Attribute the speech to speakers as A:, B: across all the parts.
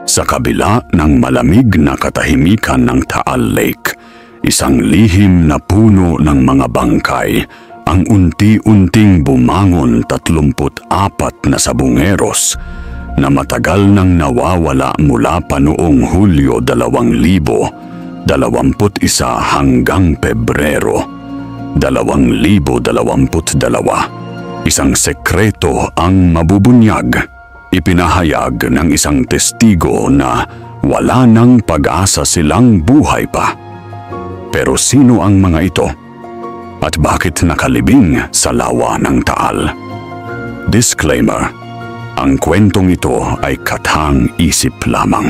A: Sa kabila ng malamig na katahimikan ng Taal Lake, isang lihim na puno ng mga bangkay, ang unti-unting bumangon 34 na sabungeros na matagal nang nawawala mula pa noong Hulyo 2021 hanggang Pebrero 2022. Isang sekreto ang mabubunyag. Ipinahayag ng isang testigo na wala nang pag-asa silang buhay pa. Pero sino ang mga ito? At bakit nakalibing sa lawa ng Taal? Disclaimer: ang kwentong ito ay kathang isip lamang.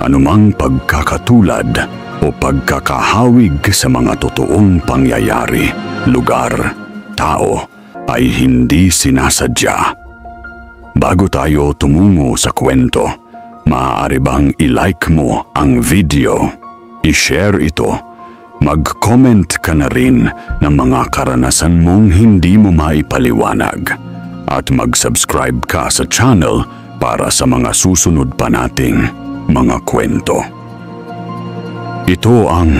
A: Anumang pagkakatulad o pagkakahawig sa mga totoong pangyayari, lugar, tao ay hindi sinasadya. Bago tayo tumungo sa kwento, maaari bang i-like mo ang video, i-share ito, mag-comment ka na rin ng mga karanasan mong hindi mo maipaliwanag, at mag-subscribe ka sa channel para sa mga susunod pa nating mga kwento. Ito ang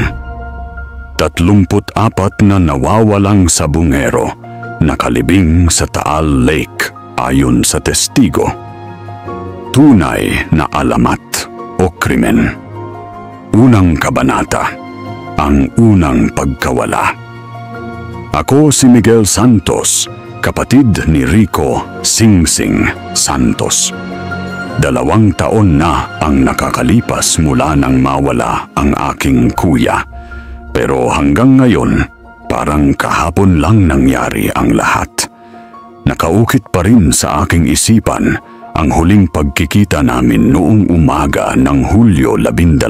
A: 34 na nawawalang sabungero nakalibing sa Taal Lake. Ayon sa testigo, tunay na alamat o krimen. Unang kabanata, ang unang pagkawala. Ako si Miguel Santos, kapatid ni Rico Singsing Santos. 2 taon na ang nakakalipas mula nang mawala ang aking kuya. Pero hanggang ngayon, parang kahapon lang nangyari ang lahat. Nakaukit pa rin sa aking isipan ang huling pagkikita namin noong umaga ng Hulyo 12,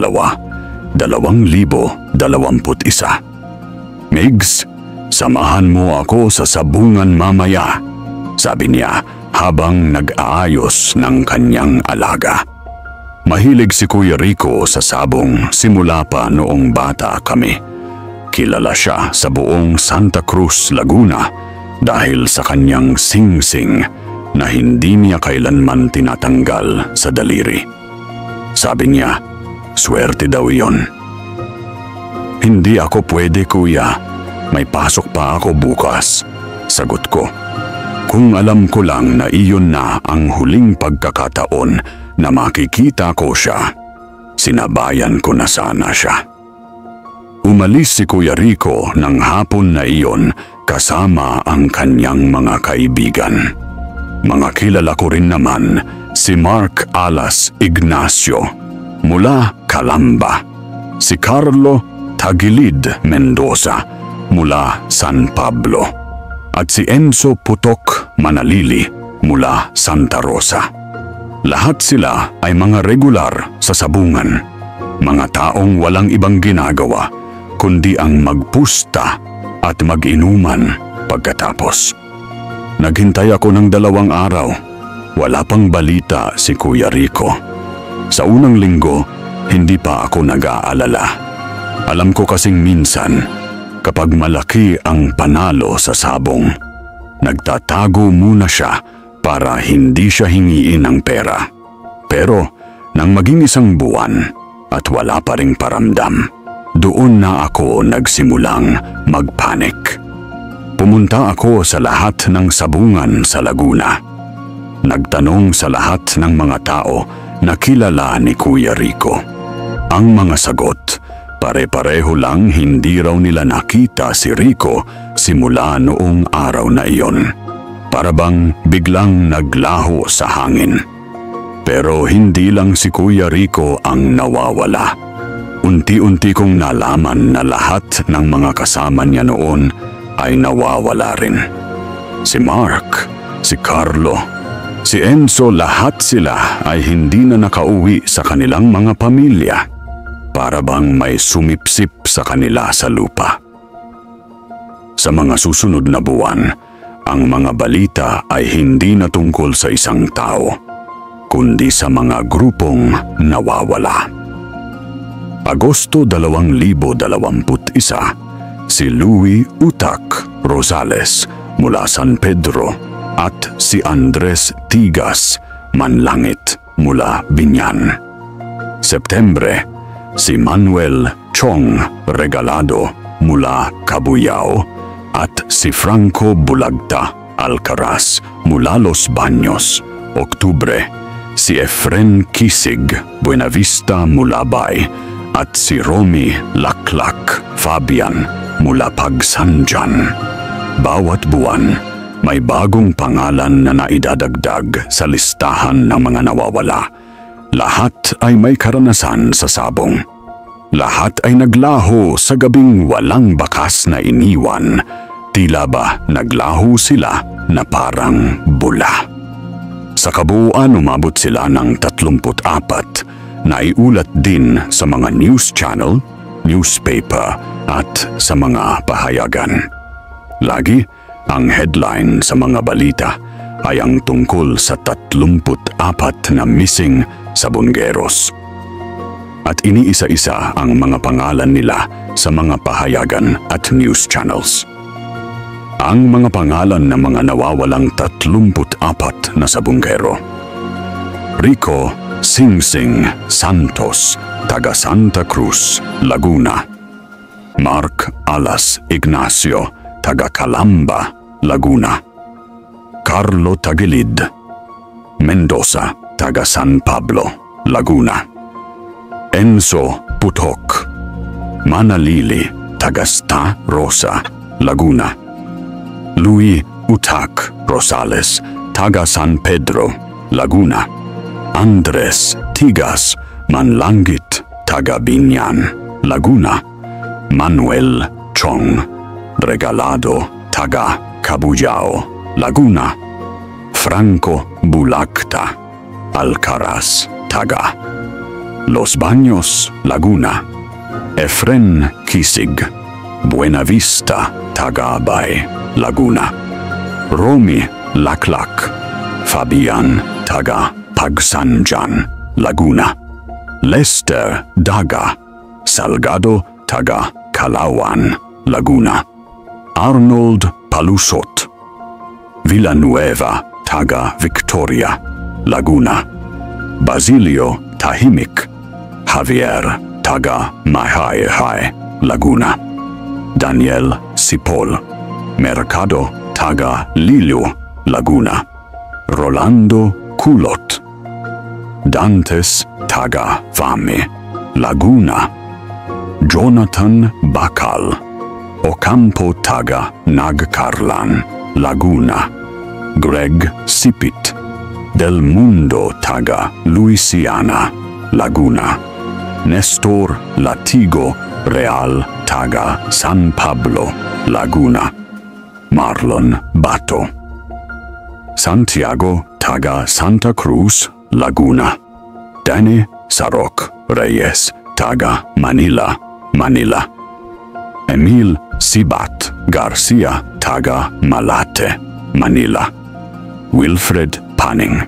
A: 2021. Migs, samahan mo ako sa sabungan mamaya, sabi niya habang nag-aayos ng kanyang alaga. Mahilig si Kuya Rico sa sabong simula pa noong bata kami. Kilala siya sa buong Santa Cruz, Laguna, dahil sa kanyang singsing na hindi niya kailanman tinatanggal sa daliri. Sabi niya, swerte daw iyon. Hindi ako pwede, kuya. May pasok pa ako bukas, sagot ko. Kung alam ko lang na iyon na ang huling pagkakataon na makikita ko siya, sinabayan ko na sana siya. Umalis si Kuya Rico ng hapon na iyon kasama ang kanyang mga kaibigan. Mga kilala ko rin naman si Mark Alas Ignacio mula Calamba, si Carlo Tagilid Mendoza mula San Pablo, at si Enzo Putok Manalili mula Santa Rosa. Lahat sila ay mga regular sa sabungan, mga taong walang ibang ginagawa kundi ang magpusta at mag-inuman pagkatapos. Naghintay ako ng 2 araw. Wala pang balita si Kuya Rico. Sa unang linggo, hindi pa ako nag-aalala. Alam ko kasing minsan, kapag malaki ang panalo sa sabong, nagtatago muna siya para hindi siya hingiin ng pera. Pero nang maging 1 buwan at wala pa ring paramdam, doon na ako nagsimulang magpanik. Pumunta ako sa lahat ng sabungan sa Laguna. Nagtanong sa lahat ng mga tao na kilala ni Kuya Rico. Ang mga sagot, pare-pareho lang hindi raw nila nakita si Rico simula noong araw na iyon. Para bang biglang naglaho sa hangin. Pero hindi lang si Kuya Rico ang nawawala. Unti-unti kong nalaman na lahat ng mga kasama niya noon ay nawawala rin. Si Mark, si Carlo, si Enzo, lahat sila ay hindi na nakauwi sa kanilang mga pamilya. Para bang may sumipsip sa kanila sa lupa. Sa mga susunod na buwan, ang mga balita ay hindi na tungkol sa isang tao, kundi sa mga grupong nawawala. Agosto 2021, si Louie Utak Rosales mula San Pedro, at si Andres Tigas Manlangit mula Binyan. Septembre, si Manuel Chong Regalado mula Cabuyao at si Franco Bulagta Alcaraz mula Los Baños. Oktubre, si Efren Kisig Buenavista mula Bay at si Romy Laklak Fabian mula Pagsanjan. Bawat buwan, may bagong pangalan na naidadagdag sa listahan ng mga nawawala. Lahat ay may karanasan sa sabong. Lahat ay naglaho sa gabing walang bakas na iniwan. Tila ba naglaho sila na parang bula. Sa kabuuan, umabot sila ng 34 na iulat din sa mga news channel, newspaper at sa mga pahayagan. Lagi, ang headline sa mga balita ay ang tungkol sa 34 na missing sabongeros. At iniisa-isa ang mga pangalan nila sa mga pahayagan at news channels. Ang mga pangalan ng mga nawawalang 34 na sabongero: Rico Singsing Santos, taga Santa Cruz, Laguna. Mark Alas Ignacio, taga Calamba, Laguna. Carlo Tagilid Mendoza, taga San Pablo, Laguna. Enzo Putok Manalili, taga Sta Rosa, Laguna. Louis Utak Rosales, taga San Pedro, Laguna. Andres Tigas Manlangit, taga Binyan, Laguna. Manuel Chong Regalado, taga Cabuyao, Laguna. Franco Bulagta Alcaraz, taga Los Baños, Laguna. Efren Kisig Buenavista, taga Bay, Laguna. Romy Laklak Fabian, taga Pagsanjan, Laguna. Lester Daga Salgado, taga Calauan, Laguna. Arnold Palusot Villanueva, taga Victoria, Laguna. Basilio Tahimik Javier, taga Mahayhay, Laguna. Daniel Sipol Mercado, taga Lilo, Laguna. Rolando Kulot Dantes, taga Vami, Laguna. Jonathan Bakal Ocampo, taga Nagcarlan, Laguna. Greg Sipit Del Mundo, taga Louisiana, Laguna. Nestor Latigo Real, taga San Pablo, Laguna. Marlon Bato Santiago, taga Santa Cruz, Laguna. Danny Sarok Reyes, taga Manila, Manila. Emil Sibat Garcia, taga Malate, Manila. Wilfred Panning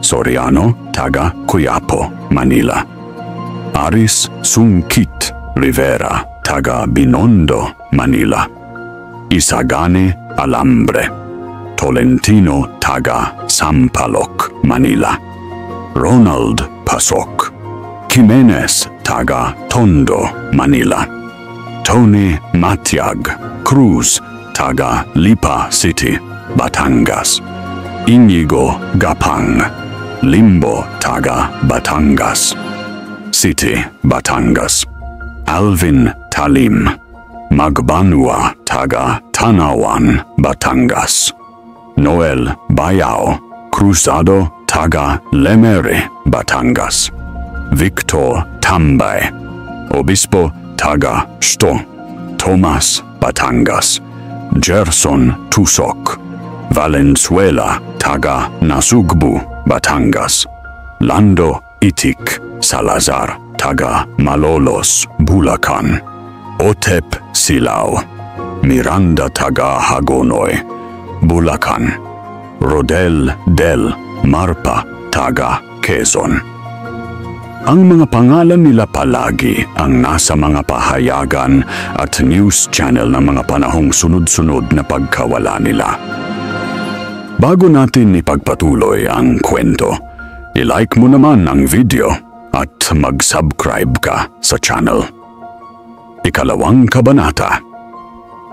A: Soriano, taga Quiapo, Manila. Aris Sungkit Rivera, taga Binondo, Manila. Isagani Alambre Tolentino, taga Sampaloc, Manila. Ronald Pasok Jimenez, taga Tondo, Manila. Tony Matiag Cruz, taga Lipa City, Batangas. Inigo Gapang Limbo, taga Batangas City, Batangas. Alvin Talim Magbanua, taga Tanawan, Batangas. Noel Bayao Cruzado, taga Lemere, Batangas. Victor Tambay Obispo, taga Sto, Tomas, Batangas. Gerson Tusok Valenzuela, taga Nasugbu, Batangas. Lando Itik Salazar, taga Malolos, Bulacan. Otep Silao Miranda, taga Hagonoy, Bulacan. Rodel Del Marpa, taga Quezon. Ang mga pangalan nila palagi ang nasa mga pahayagan at news channel ng mga panahong sunod-sunod na pagkawala nila. Bago natin ipagpatuloy ang kwento, i-like mo naman ang video at mag-subscribe ka sa channel. Ikalawang kabanata,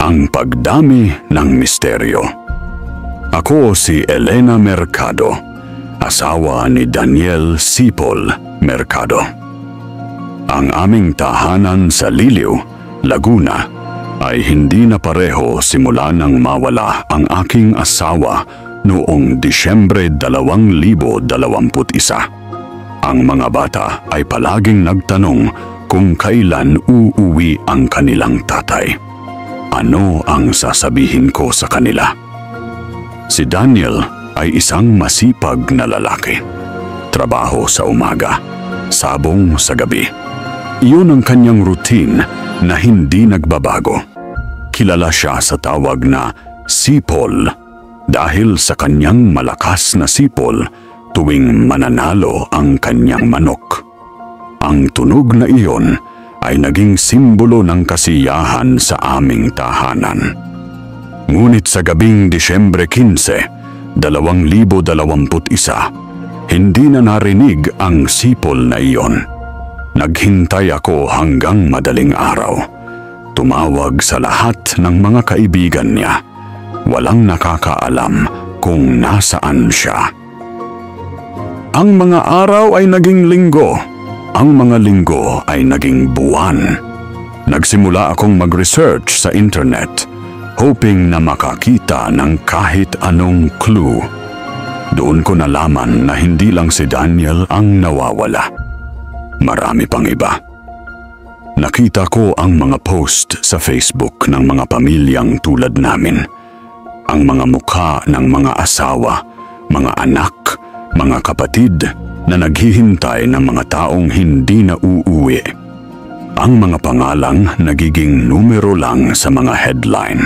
A: ang pagdami ng misteryo. Ako si Elena Mercado, asawa ni Daniel Sipol Mercado. Ang aming tahanan sa Liliw, Laguna ay hindi na pareho simula nang mawala ang aking asawa noong Disyembre 2021. Ang mga bata ay palaging nagtanong kung kailan uuwi ang kanilang tatay. Ano ang sasabihin ko sa kanila? Si Daniel ay isang masipag na lalaki. Trabaho sa umaga, sabong sa gabi. Iyon ang kanyang routine na hindi nagbabago. Kilala siya sa tawag na sipol dahil sa kanyang malakas na sipol tuwing mananalo ang kanyang manok. Ang tunog na iyon ay naging simbolo ng kasiyahan sa aming tahanan. Ngunit sa gabing Disyembre 15, 2021, hindi na narinig ang sipol na iyon. Naghintay ako hanggang madaling araw. Tumawag sa lahat ng mga kaibigan niya. Walang nakakaalam kung nasaan siya. Ang mga araw ay naging linggo. Ang mga linggo ay naging buwan. Nagsimula akong mag-research sa internet, hoping na makakita ng kahit anong clue. Doon ko nalaman na hindi lang si Daniel ang nawawala. Marami pang iba. Nakita ko ang mga post sa Facebook ng mga pamilyang tulad namin. Ang mga mukha ng mga asawa, mga anak, mga kapatid na naghihintay ng mga taong hindi na uuwi. Ang mga pangalang nagiging numero lang sa mga headline.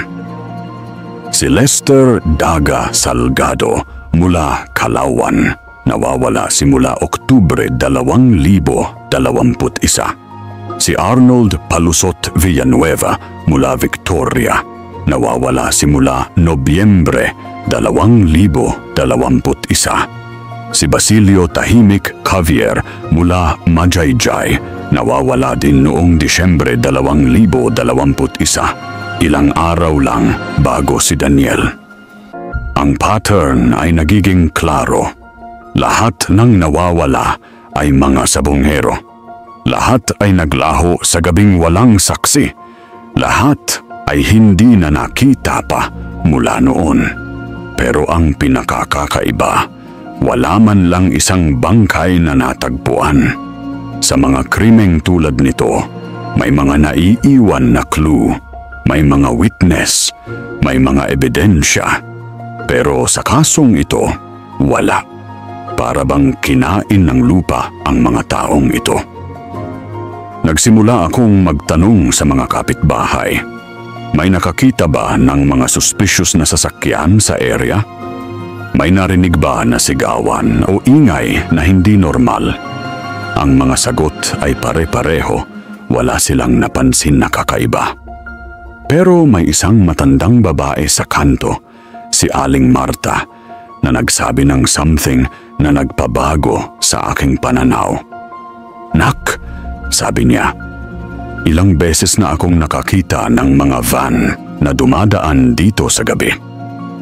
A: Si Lester Daga Salgado mula Calauan, nawawala simula Oktubre 2021. Si Arnold Palusot Villanueva mula Victoria, nawawala simula Nobyembre 2021. Si Basilio Tahimik Javier mula Majayjay, nawawala din noong Disyembre 2021, ilang araw lang bago si Daniel. Ang pattern ay nagiging klaro. Lahat ng nawawala ay mga sabongero. Lahat ay naglaho sa gabing walang saksi. Lahat ay hindi na nakita pa mula noon. Pero ang pinakakakaiba, wala man lang isang bangkay na natagpuan. Sa mga krimeng tulad nito, may mga naiiwan na clue, may mga witness, may mga ebidensya. Pero sa kasong ito, wala. Para bang kinain ng lupa ang mga taong ito. Nagsimula akong magtanong sa mga kapitbahay. May nakakita ba ng mga suspicious na sasakyan sa area? May narinig ba na sigawan o ingay na hindi normal? Ang mga sagot ay pare-pareho, wala silang napansin na kakaiba. Pero may isang matandang babae sa kanto, si Aling Marta, na nagsabi ng something na nagpabago sa aking pananaw. "Nak," sabi niya, "ilang beses na akong nakakita ng mga van na dumadaan dito sa gabi.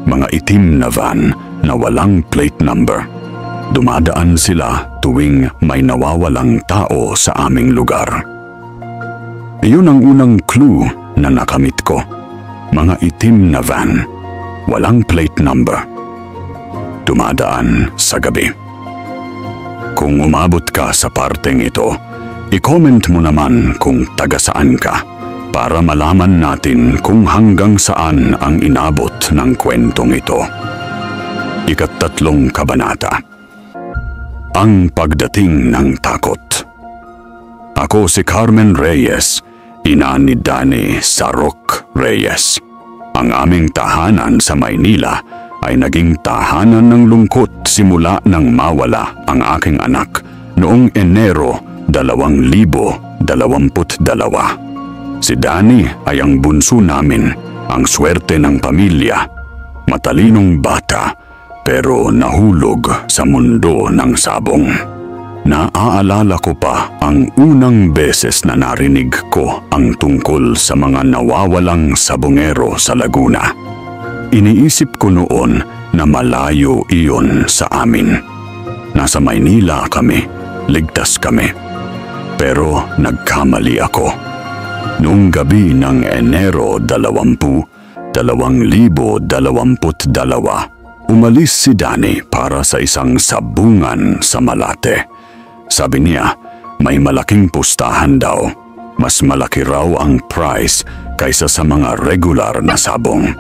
A: Mga itim na van na walang plate number. Dumadaan sila tuwing may nawawalang tao sa aming lugar." Iyon ang unang clue na nakamit ko. Mga itim na van, walang plate number. Dumadaan sa gabi. Kung umabot ka sa parteng ito, i-comment mo naman kung taga saan ka para malaman natin kung hanggang saan ang inabot ng kwentong ito. Ikatlong kabanata. Ang pagdating ng takot. Ako si Carmen Reyes, ina ni Danny Sarok Reyes. Ang aming tahanan sa Maynila ay naging tahanan ng lungkot simula nang mawala ang aking anak noong Enero 2022. Si Danny ay ang bunso namin, ang swerte ng pamilya. Matalinong bata, pero nahulog sa mundo ng sabong. Naaalala ko pa ang unang beses na narinig ko ang tungkol sa mga nawawalang sabongero sa Laguna. Iniisip ko noon na malayo iyon sa amin. Nasa Maynila kami, ligtas kami. Pero nagkamali ako. Noong gabi ng Enero 2022, umalis si Danny para sa isang sabungan sa Malate. Sabi niya, may malaking pustahan daw. Mas malaki raw ang price kaysa sa mga regular na sabong.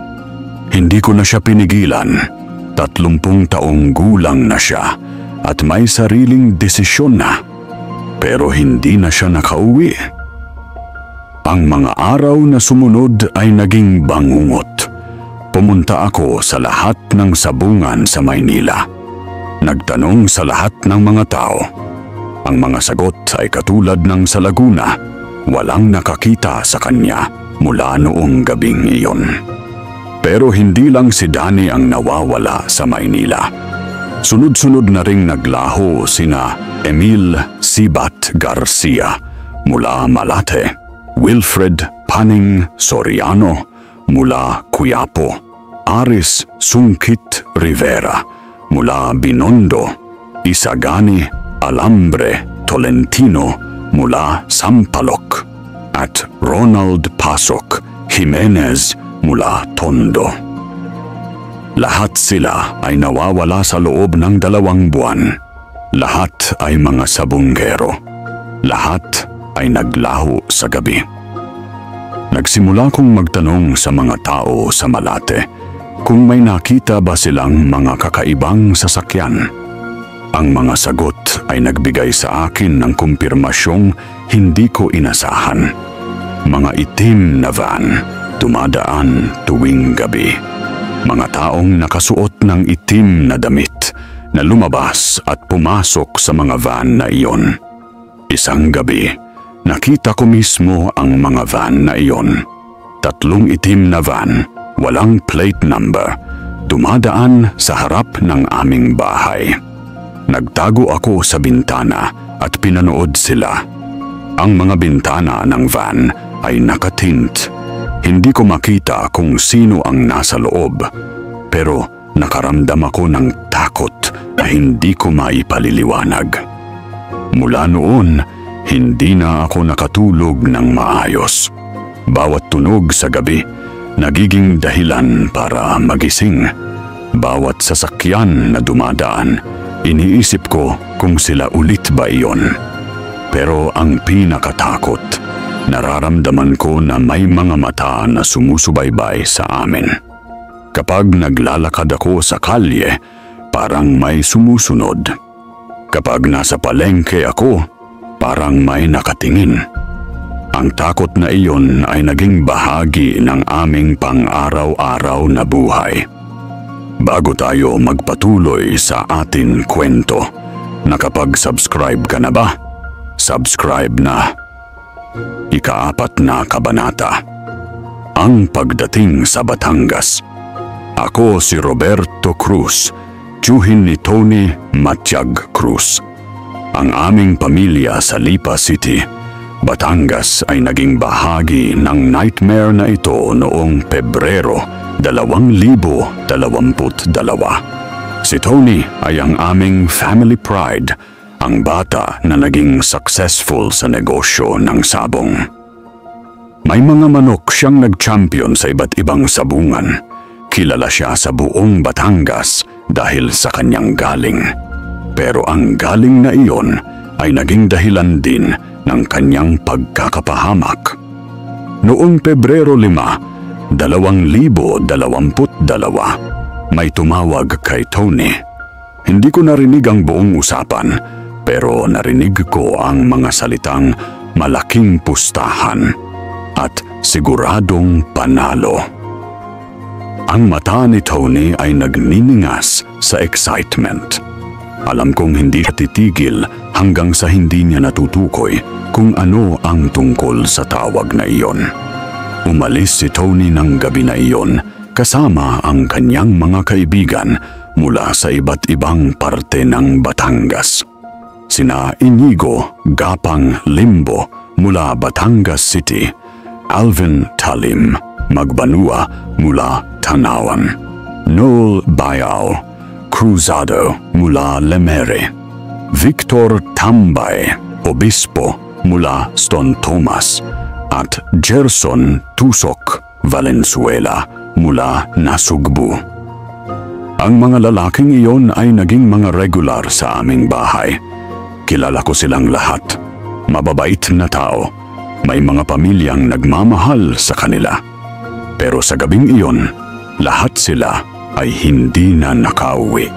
A: Hindi ko na siya pinigilan. 30 taong gulang na siya at may sariling desisyon na. Pero hindi na siya nakauwi. Ang mga araw na sumunod ay naging bangungot. Pumunta ako sa lahat ng sabungan sa Maynila. Nagtanong sa lahat ng mga tao. Ang mga sagot ay katulad ng sa Laguna, walang nakakita sa kanya mula noong gabing iyon. Pero hindi lang si Danny ang nawawala sa Maynila. Sunod-sunod na ring naglaho sina Emil Sibat Garcia mula Malate, Wilfred Paning Soriano mula Quiapo, Aris Sungkit Rivera mula Binondo, Isagani Alambre Tolentino mula Sampaloc at Ronald Pasok Jimenez mula Tondo. Lahat sila ay nawawala sa loob ng 2 buwan. Lahat ay mga sabunggero. Lahat ay naglaho sa gabi. Nagsimula kong magtanong sa mga tao sa Malate kung may nakita ba silang mga kakaibang sasakyan. Ang mga sagot ay nagbigay sa akin ng kumpirmasyong hindi ko inasahan. Mga itim na van, dumadaan tuwing gabi. Mga taong nakasuot ng itim na damit na lumabas at pumasok sa mga van na iyon. Isang gabi, nakita ko mismo ang mga van na iyon. 3 itim na van, walang plate number, dumadaan sa harap ng aming bahay. Nagtago ako sa bintana at pinanood sila. Ang mga bintana ng van ay nakatint. Hindi ko makita kung sino ang nasa loob, pero nakaramdam ako ng takot na hindi ko maipaliliwanag. Mula noon, hindi na ako nakatulog ng maayos. Bawat tunog sa gabi, nagiging dahilan para magising. Bawat sasakyan na dumadaan, iniisip ko kung sila ulit ba iyon. Pero ang pinakatakot, nararamdaman ko na may mga mata na sumusubaybay sa amin. Kapag naglalakad ako sa kalye, parang may sumusunod. Kapag nasa palengke ako, parang may nakatingin. Ang takot na iyon ay naging bahagi ng aming pang-araw-araw na buhay. Bago tayo magpatuloy sa ating kwento, nakapag-subscribe ka na ba? Subscribe na. Ika-4 na kabanata. Ang pagdating sa Batangas. Ako si Roberto Cruz, tiyuhin ni Tony Matiag Cruz. Ang aming pamilya sa Lipa City, Batangas ay naging bahagi ng nightmare na ito noong Pebrero 2022. Si Tony ay ang aming family pride, ang bata na naging successful sa negosyo ng sabong. May mga manok siyang nag-champion sa iba't ibang sabungan. Kilala siya sa buong Batangas dahil sa kanyang galing. Pero ang galing na iyon ay naging dahilan din ng kanyang pagkakapahamak. Noong Pebrero 5, 2022, may tumawag kay Tony. Hindi ko narinig ang buong usapan, pero narinig ko ang mga salitang malaking pustahan at siguradong panalo. Ang mata ni Tony ay nagniningas sa excitement. Alam kong hindi siya titigil hanggang sa hindi niya natutukoy kung ano ang tungkol sa tawag na iyon. Umalis si Tony ng gabi na iyon kasama ang kanyang mga kaibigan mula sa iba't ibang parte ng Batangas. Sina Inigo Gapang Limbo mula Batangas City, Alvin Talim Magbanua mula Tanawan, Noel Bayao Cruzado mula Lemere, Victor Tambay Obispo mula Stone Tomas, at Gerson Tusok Valenzuela mula Nasugbu. Ang mga lalaking iyon ay naging mga regular sa aming bahay. Kilala ko silang lahat. Mababait na tao. May mga pamilyang nagmamahal sa kanila. Pero sa gabing iyon, lahat sila ay hindi na nakauwi.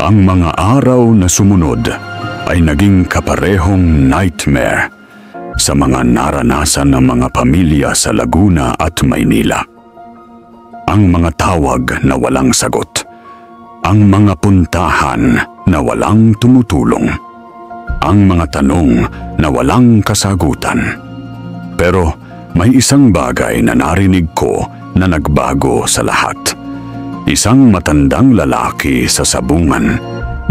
A: Ang mga araw na sumunod ay naging kaparehong nightmare sa mga naranasan ng mga pamilya sa Laguna at Maynila. Ang mga tawag na walang sagot, ang mga puntahan na walang tumutulong, ang mga tanong na walang kasagutan. Pero may isang bagay na narinig ko na nagbago sa lahat. Isang matandang lalaki sa sabungan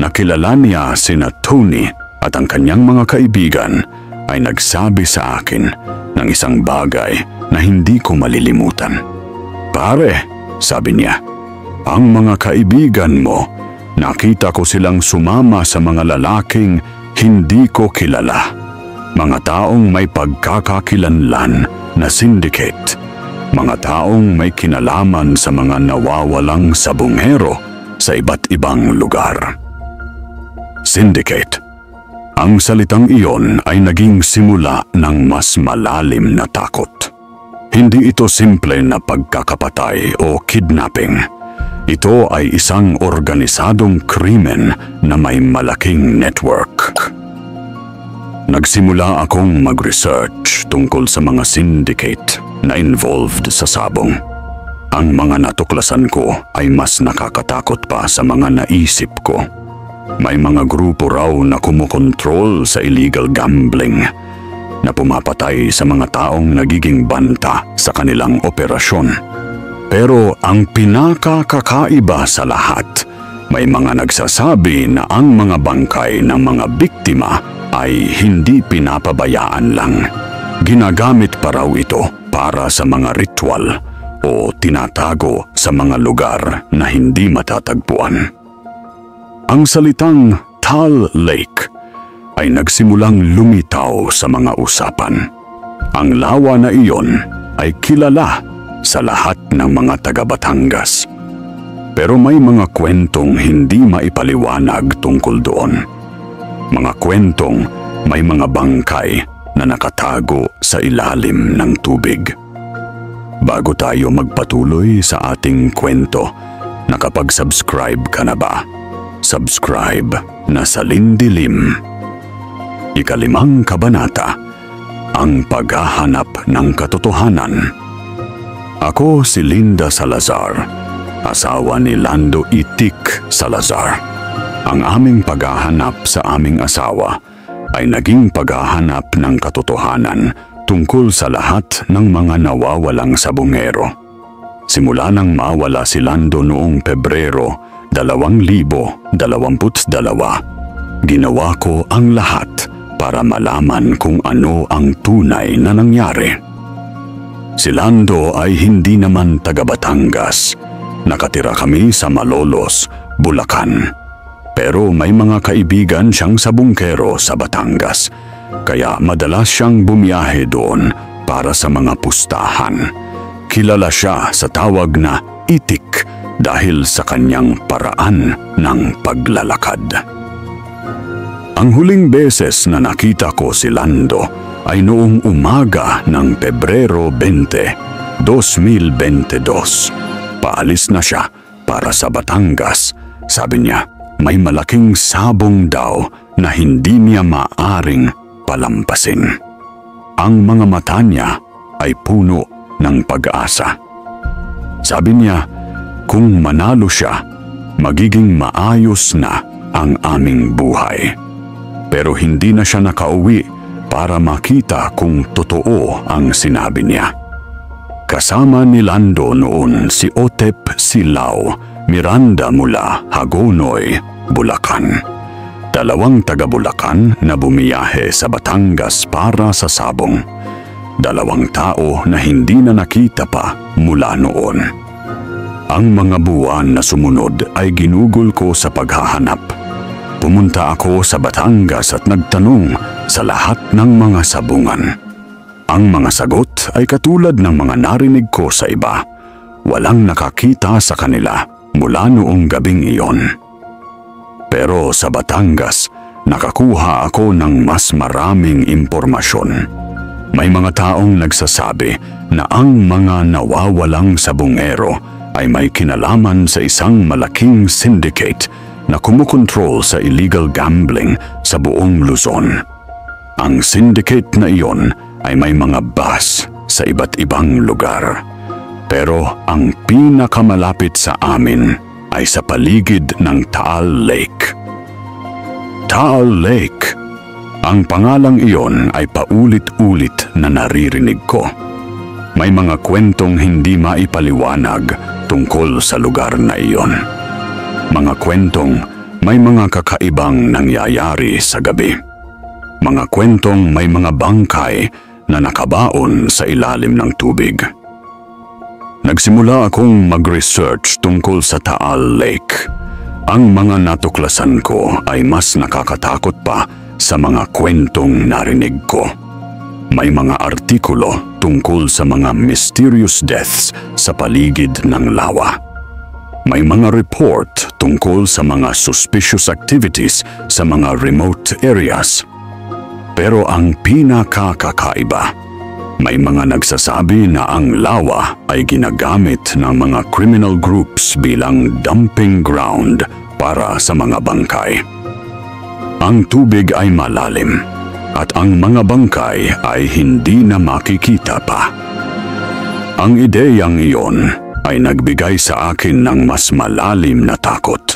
A: na kilala niya sina Tony at ang kanyang mga kaibigan ay nagsabi sa akin ng isang bagay na hindi ko malilimutan. "Pare," sabi niya, "ang mga kaibigan mo, nakita ko silang sumama sa mga lalaking hindi ko kilala. Mga taong may pagkakakilanlan na syndicate. Mga taong may kinalaman sa mga nawawalang sabungero sa iba't ibang lugar." Syndicate. Ang salitang iyon ay naging simula ng mas malalim na takot. Hindi ito simple na pagkakapatay o kidnapping. Ito ay isang organisadong krimen na may malaking network. Nagsimula akong mag-research tungkol sa mga syndicate na involved sa sabong. Ang mga natuklasan ko ay mas nakakatakot pa sa mga naisip ko. May mga grupo raw na kumukontrol sa illegal gambling, na pumapatay sa mga taong nagiging banta sa kanilang operasyon. Pero ang pinakakakaiba sa lahat, may mga nagsasabi na ang mga bangkay ng mga biktima ay hindi pinapabayaan lang. Ginagamit pa raw ito para sa mga ritual o tinatago sa mga lugar na hindi matatagpuan. Ang salitang Tal Lake ay nagsimulang lumitaw sa mga usapan. Ang lawa na iyon ay kilala sa lahat ng mga taga-Batangas. Pero may mga kwentong hindi maipaliwanag tungkol doon. Mga kwentong may mga bangkay na nakatago sa ilalim ng tubig. Bago tayo magpatuloy sa ating kwento, nakapag-subscribe ka na ba? Subscribe na sa Lindilim. Ika-5 kabanata, ang paghahanap ng katotohanan. Ako si Linda Salazar, asawa ni Lando Itik Salazar. Ang aming paghahanap sa aming asawa ay naging paghahanap ng katotohanan tungkol sa lahat ng mga nawawalang sabungero. Simula nang mawala si Lando noong Pebrero 2022, ginawa ko ang lahat para malaman kung ano ang tunay na nangyari. Si Lando ay hindi naman taga Batangas. Nakatira kami sa Malolos, Bulacan. Pero may mga kaibigan siyang sabungkero sa Batangas, kaya madalas siyang bumiyahe doon para sa mga pustahan. Kilala siya sa tawag na Itik dahil sa kanyang paraan ng paglalakad. Ang huling beses na nakita ko si Lando ay noong umaga ng Pebrero 20, 2022. Paalis na siya para sa Batangas. Sabi niya, may malaking sabong daw na hindi niya maaring palampasin. Ang mga mata niya ay puno ng pag-asa. Sabi niya, kung manalo siya, magiging maayos na ang aming buhay. Pero hindi na siya nakauwi para makita kung totoo ang sinabi niya. Kasama ni Lando noon si Otep Silao Miranda mula Hagonoy, Bulacan. 2 taga Bulacan na bumiyahe sa Batangas para sa sabong. 2 tao na hindi na nakita pa mula noon. Ang mga buwan na sumunod ay ginugol ko sa paghahanap. Pumunta ako sa Batangas at nagtanong sa lahat ng mga sabungan. Ang mga sagot ay katulad ng mga narinig ko sa iba. Walang nakakita sa kanila mula noong gabing iyon. Pero sa Batangas, nakakuha ako ng mas maraming impormasyon. May mga taong nagsasabi na ang mga nawawalang sabungero ay may kinalaman sa isang malaking syndicate na kumukontrol sa illegal gambling sa buong Luzon. Ang syndicate na iyon ay may mga bus sa iba't ibang lugar. Pero ang pinakamalapit sa amin ay sa paligid ng Taal Lake. Taal Lake. Ang pangalang iyon ay paulit-ulit na naririnig ko. May mga kwentong hindi maipaliwanag tungkol sa lugar na iyon. Mga kwentong may mga kakaibang nangyayari sa gabi. Mga kwentong may mga bangkay na nakabaon sa ilalim ng tubig. Nagsimula akong mag-research tungkol sa Taal Lake. Ang mga natuklasan ko ay mas nakakatakot pa sa mga kwentong narinig ko. May mga artikulo tungkol sa mga mysterious deaths sa paligid ng lawa. May mga report tungkol sa mga suspicious activities sa mga remote areas. Pero ang pinakakakaiba, may mga nagsasabi na ang lawa ay ginagamit ng mga criminal groups bilang dumping ground para sa mga bangkay. Ang tubig ay malalim at ang mga bangkay ay hindi na makikita pa. Ang ideyang iyon ay nagbigay sa akin ng mas malalim na takot.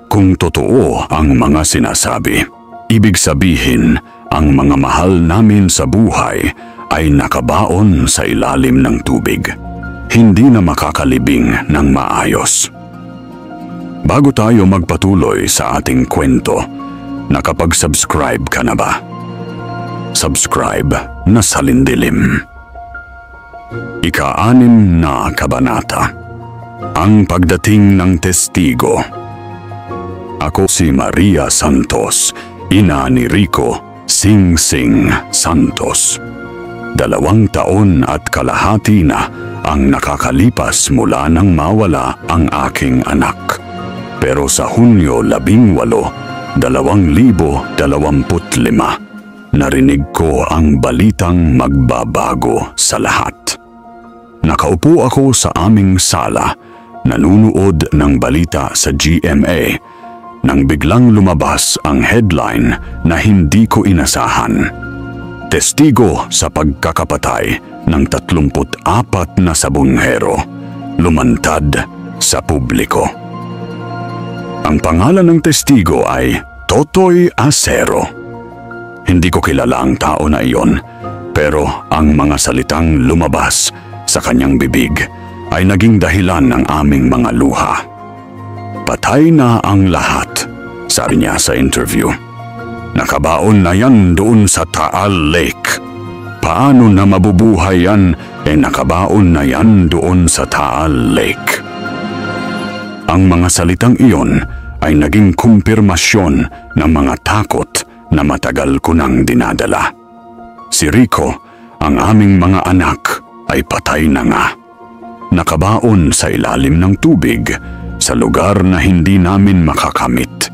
A: Kung totoo ang mga sinasabi, ibig sabihin ang mga mahal namin sa buhay ay nakabaon sa ilalim ng tubig. Hindi na makakalibing ng maayos. Bago tayo magpatuloy sa ating kwento, nakapag-subscribe ka na ba? Subscribe na Salindilim. Ika-6 na kabanata. Ang pagdating ng testigo. Ako si Maria Santos, ina ni Rico Sing Sing Santos. 2 taon at kalahati na ang nakakalipas mula nang mawala ang aking anak. Pero sa Hunyo 18, 2025, narinig ko ang balitang magbabago sa lahat. Nakaupo ako sa aming sala, nanunood ng balita sa GMA, nang biglang lumabas ang headline na hindi ko inasahan. Testigo sa pagkakapatay ng 34 na sabunghero, lumantad sa publiko. Ang pangalan ng testigo ay Totoy Acero. Hindi ko kilala ang tao na iyon, pero ang mga salitang lumabas sa kanyang bibig ay naging dahilan ng aming mga luha. Patay na ang lahat, sabi niya sa interview. Nakabaon na yan doon sa Taal Lake. Paano na mabubuhay yan? Nakabaon na yan doon sa Taal Lake. Ang mga salitang iyon ay naging kumpirmasyon ng mga takot na matagal ko nang dinadala. Si Rico, ang aming mga anak, ay patay na nga. Nakabaon sa ilalim ng tubig sa lugar na hindi namin makakamit.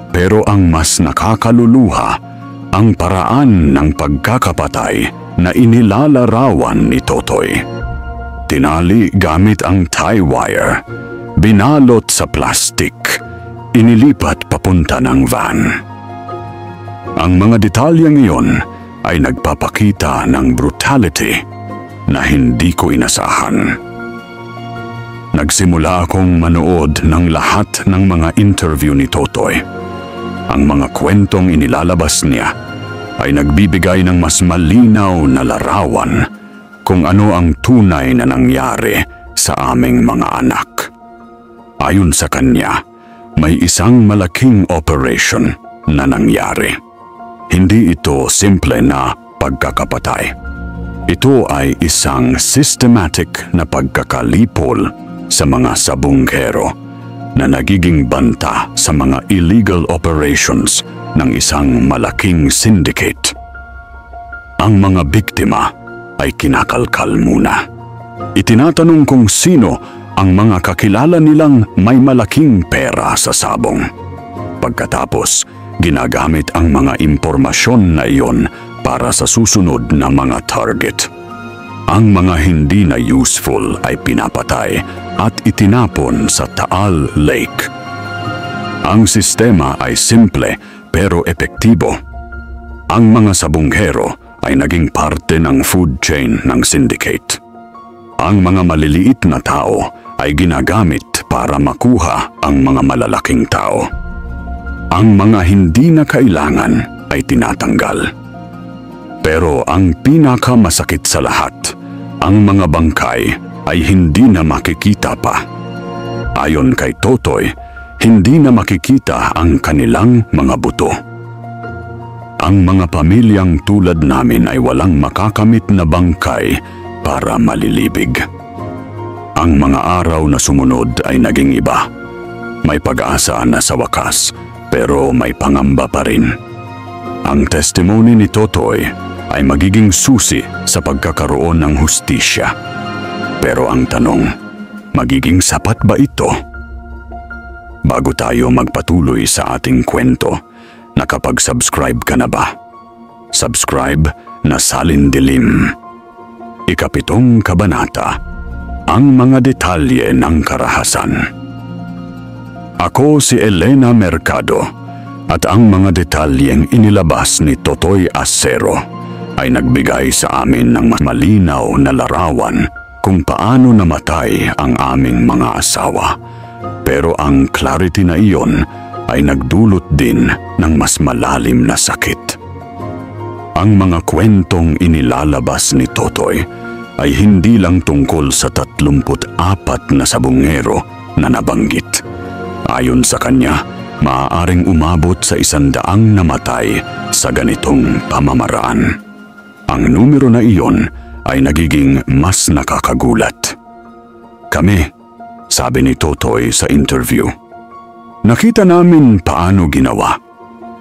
A: Pero ang mas nakakaluluha, ang paraan ng pagkakapatay na inilalarawan ni Totoy. Tinali gamit ang tie wire, binalot sa plastik, inilipat papunta ng van. Ang mga detalyeng iyon ay nagpapakita ng brutality na hindi ko inasahan. Nagsimula akong manood ng lahat ng mga interview ni Totoy. Ang mga kwentong inilalabas niya ay nagbibigay ng mas malinaw na larawan kung ano ang tunay na nangyari sa aming mga anak. Ayon sa kanya, may isang malaking operation na nangyari. Hindi ito simple na pagkakapatay. Ito ay isang systematic na pagkakalipol sa mga sabunghero na nagiging banta sa mga illegal operations ng isang malaking syndicate. Ang mga biktima ay kinakalkal muna. Itinatanong kung sino ang mga kakilala nilang may malaking pera sa sabong. Pagkatapos, ginagamit ang mga impormasyon na iyon para sa susunod na mga target. Ang mga hindi na useful ay pinapatay at itinapon sa Taal Lake. Ang sistema ay simple pero epektibo. Ang mga sabunghero ay naging parte ng food chain ng syndicate. Ang mga maliliit na tao ay ginagamit para makuha ang mga malalaking tao. Ang mga hindi na kailangan ay tinatanggal. Pero ang pinakamasakit sa lahat, ang mga bangkay ay hindi na makikita pa. Ayon kay Totoy, hindi na makikita ang kanilang mga buto. Ang mga pamilyang tulad namin ay walang makakamit na bangkay para malilibig. Ang mga araw na sumunod ay naging iba. May pag-asa na sa wakas, pero may pangamba pa rin. Ang testimony ni Totoy ay magiging susi sa pagkakaroon ng hustisya. Pero ang tanong, magiging sapat ba ito? Bago tayo magpatuloy sa ating kwento, nakapag-subscribe ka na ba? Subscribe na Salin Dilim. Ikapitong kabanata, ang mga detalye ng karahasan. Ako si Elena Mercado at ang mga detalyeng inilabas ni Totoy Acero ay nagbigay sa amin ng malinaw na larawan kung paano namatay ang aming mga asawa. Pero ang clarity na iyon ay nagdulot din ng mas malalim na sakit. Ang mga kwentong inilalabas ni Totoy ay hindi lang tungkol sa 34 na sabungero na nabanggit. Ayon sa kanya, maaaring umabot sa 100 namatay sa ganitong pamamaraan. Ang numero na iyon ay nagiging mas nakakagulat. Kami, sabi ni Totoy sa interview, nakita namin paano ginawa.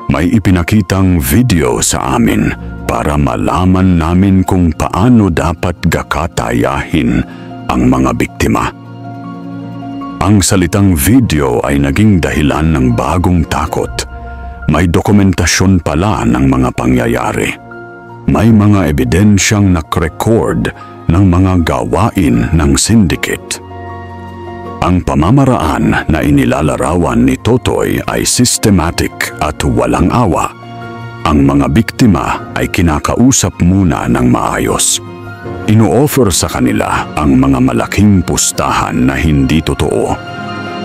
A: May ipinakitang video sa amin para malaman namin kung paano dapat gakatayahin ang mga biktima. Ang salitang video ay naging dahilan ng bagong takot. May dokumentasyon pala ng mga pangyayari. May mga ebidensyang nakrecord ng mga gawain ng syndicate. Ang pamamaraan na inilalarawan ni Totoy ay systematic at walang awa. Ang mga biktima ay kinakausap muna ng maayos. Ino-offer sa kanila ang mga malaking pustahan na hindi totoo.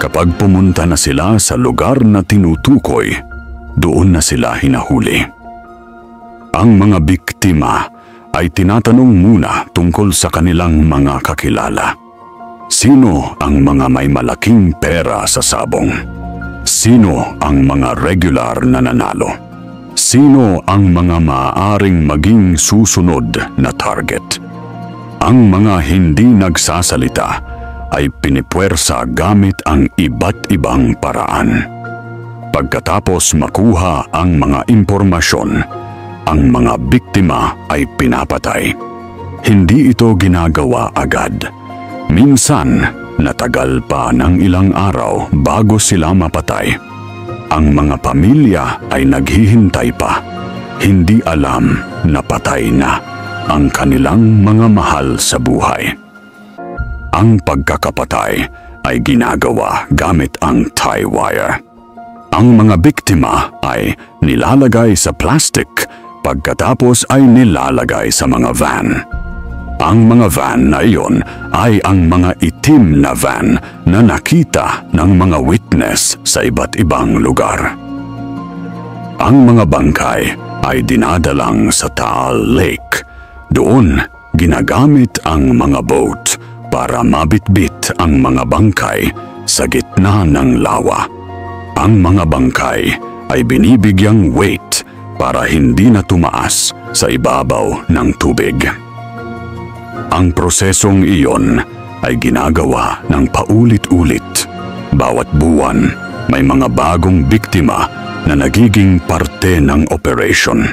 A: Kapag pumunta na sila sa lugar na tinutukoy, doon na sila hinahuli. Ang mga biktima ay tinatanong muna tungkol sa kanilang mga kakilala. Sino ang mga may malaking pera sa sabong? Sino ang mga regular na nanalo? Sino ang mga maaaring maging susunod na target? Ang mga hindi nagsasalita ay pinipuwersa gamit ang iba't ibang paraan. Pagkatapos makuha ang mga impormasyon, ang mga biktima ay pinapatay. Hindi ito ginagawa agad. Minsan, natagal pa ng ilang araw bago sila mapatay. Ang mga pamilya ay naghihintay pa. Hindi alam na patay na ang kanilang mga mahal sa buhay. Ang pagkakapatay ay ginagawa gamit ang tie wire. Ang mga biktima ay nilalagay sa plastic pagkatapos ay nilalagay sa mga van. Ang mga van na iyon ay ang mga itim na van na nakita ng mga witness sa iba't ibang lugar. Ang mga bangkay ay dinadalang sa Taal Lake. Doon, ginagamit ang mga boat para mabitbit ang mga bangkay sa gitna ng lawa. Ang mga bangkay ay binibigyang weight para hindi na tumaas sa ibabaw ng tubig. Ang prosesong iyon ay ginagawa ng paulit-ulit. Bawat buwan, may mga bagong biktima na nagiging parte ng operation.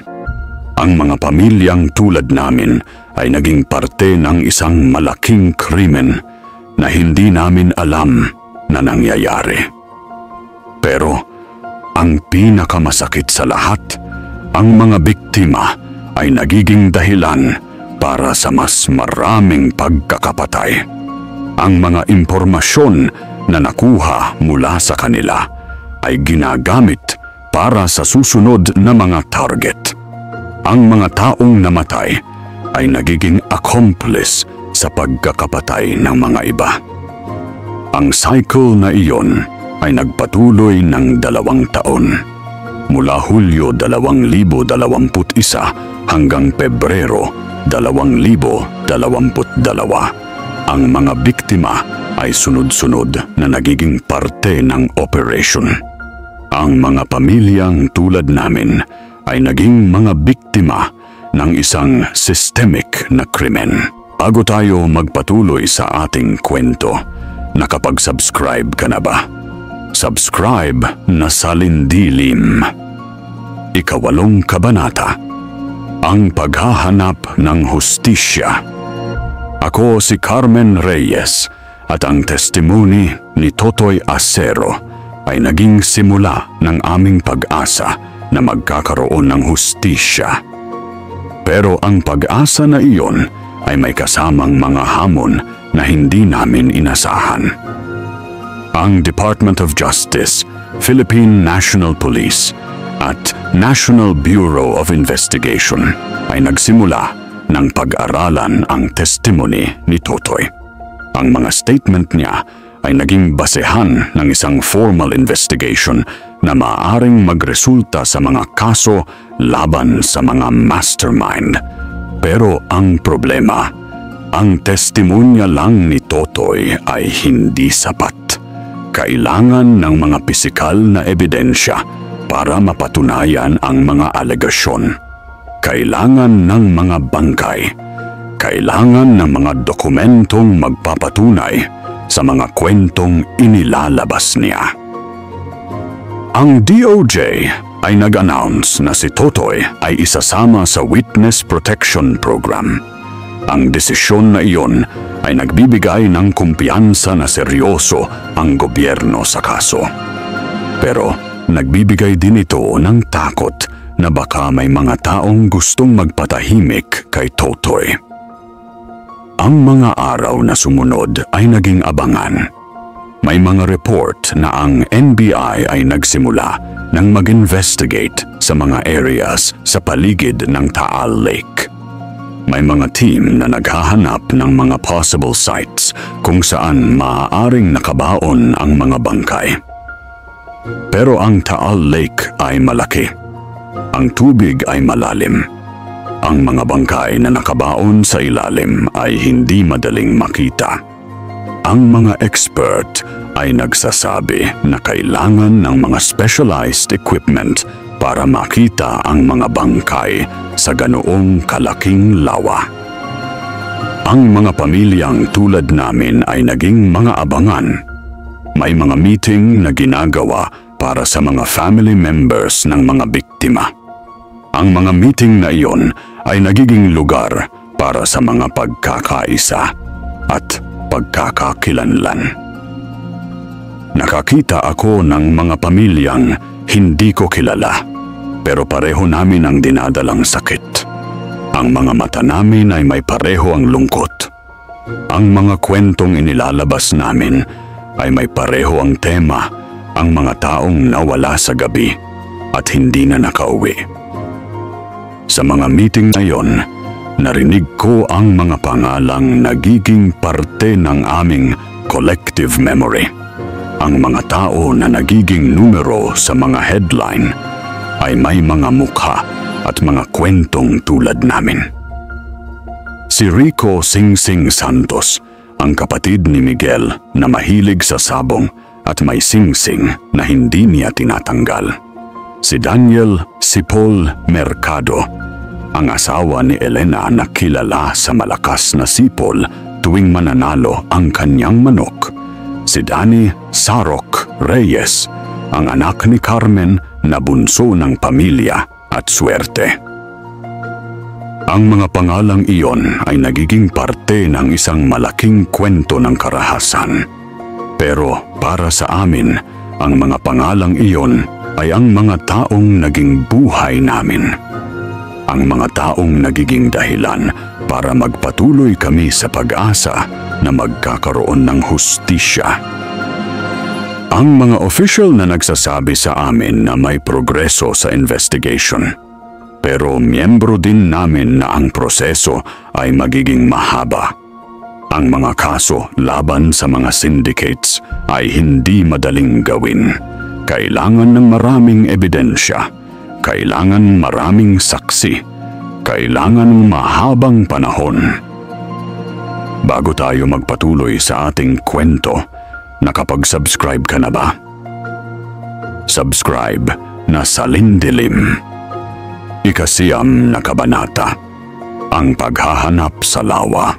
A: Ang mga pamilyang tulad namin ay naging parte ng isang malaking krimen na hindi namin alam na nangyayari. Pero ang pinakamasakit sa lahat, ang mga biktima ay nagiging dahilan para sa mas maraming pagkakapatay. Ang mga impormasyon na nakuha mula sa kanila ay ginagamit para sa susunod na mga target. Ang mga taong namatay ay nagiging accomplice sa pagkakapatay ng mga iba. Ang cycle na iyon ay nagpatuloy ng 2 taon. Mula Hulyo 2021 hanggang Pebrero 2022, ang mga biktima ay sunod-sunod na nagiging parte ng operation. Ang mga pamilyang tulad namin ay naging mga biktima ng isang systemic na krimen. Bago tayo magpatuloy sa ating kwento, nakapag-subscribe ka na ba? Subscribe na Salindilim. 8 Kabanata, ang paghahanap ng hustisya. Ako si Carmen Reyes at ang testimony ni Totoy Acero ay naging simula ng aming pag-asa na magkakaroon ng hustisya. Pero ang pag-asa na iyon ay may kasamang mga hamon na hindi namin inasahan. Ang Department of Justice, Philippine National Police at National Bureau of Investigation ay nagsimula ng pag-aralan ang testimony ni Totoy. Ang mga statement niya ay naging basehan ng isang formal investigation na maaaring magresulta sa mga kaso laban sa mga mastermind. Pero ang problema, ang testimonya lang ni Totoy ay hindi sapat. Kailangan ng mga pisikal na ebidensya para mapatunayan ang mga alegasyon. Kailangan ng mga bangkay. Kailangan ng mga dokumentong magpapatunay sa mga kwentong inilalabas niya. Ang DOJ ay nag-announce na si Totoy ay isasama sa Witness Protection Program. Ang desisyon na iyon ay nagbibigay ng kumpiyansa na seryoso ang gobyerno sa kaso. Pero nagbibigay din ito ng takot na baka may mga taong gustong magpatahimik kay Totoy. Ang mga araw na sumunod ay naging abangan. May mga report na ang NBI ay nagsimula nang mag-investigate sa mga areas sa paligid ng Taal Lake. May mga team na naghahanap ng mga possible sites kung saan maaaring nakabaon ang mga bangkay. Pero ang Taal Lake ay malaki. Ang tubig ay malalim. Ang mga bangkay na nakabaon sa ilalim ay hindi madaling makita. Ang mga expert ay nagsasabi na kailangan ng mga specialized equipment para makita ang mga bangkay sa ganoong kalaking lawa. Ang mga pamilyang tulad namin ay naging mga abangan. May mga meeting na ginagawa para sa mga family members ng mga biktima. Ang mga meeting na iyon ay nagiging lugar para sa mga pagkakaisa at pagkakakilanlan. Nakakita ako ng mga pamilyang hindi ko kilala, pero pareho namin ang dinadalang sakit. Ang mga mata namin ay may pareho ang lungkot. Ang mga kwentong inilalabas namin ay may pareho ang tema, ang mga taong nawala sa gabi at hindi na nakauwi. Sa mga meeting na yon, narinig ko ang mga pangalang nagiging parte ng aming collective memory. Ang mga tao na nagiging numero sa mga headline ay may mga mukha at mga kwentong tulad namin. Si Rico Sing Sing Santos, ang kapatid ni Miguel na mahilig sa sabong at may singsing na hindi niya tinatanggal. Si Daniel Sipol Mercado, ang asawa ni Elena na kilala sa malakas na sipol tuwing mananalo ang kanyang manok. Si Danny Sarok Reyes, ang anak ni Carmen na bunso ng pamilya at swerte. Ang mga pangalang iyon ay nagiging parte ng isang malaking kwento ng karahasan. Pero para sa amin, ang mga pangalang iyon ay ang mga taong naging buhay namin. Ang mga taong nagiging dahilan para magpatuloy kami sa pag-asa na magkakaroon ng hustisya. Ang mga official na nagsasabi sa amin na may progreso sa investigation. Pero miyembro din namin na ang proseso ay magiging mahaba. Ang mga kaso laban sa mga syndicates ay hindi madaling gawin. Kailangan ng maraming ebidensya. Kailangan maraming saksi. Kailangan mahabang panahon. Bago tayo magpatuloy sa ating kwento, nakapag-subscribe ka na ba? Subscribe na Salindilim. Ikasiyam na kabanata, ang paghahanap sa lawa.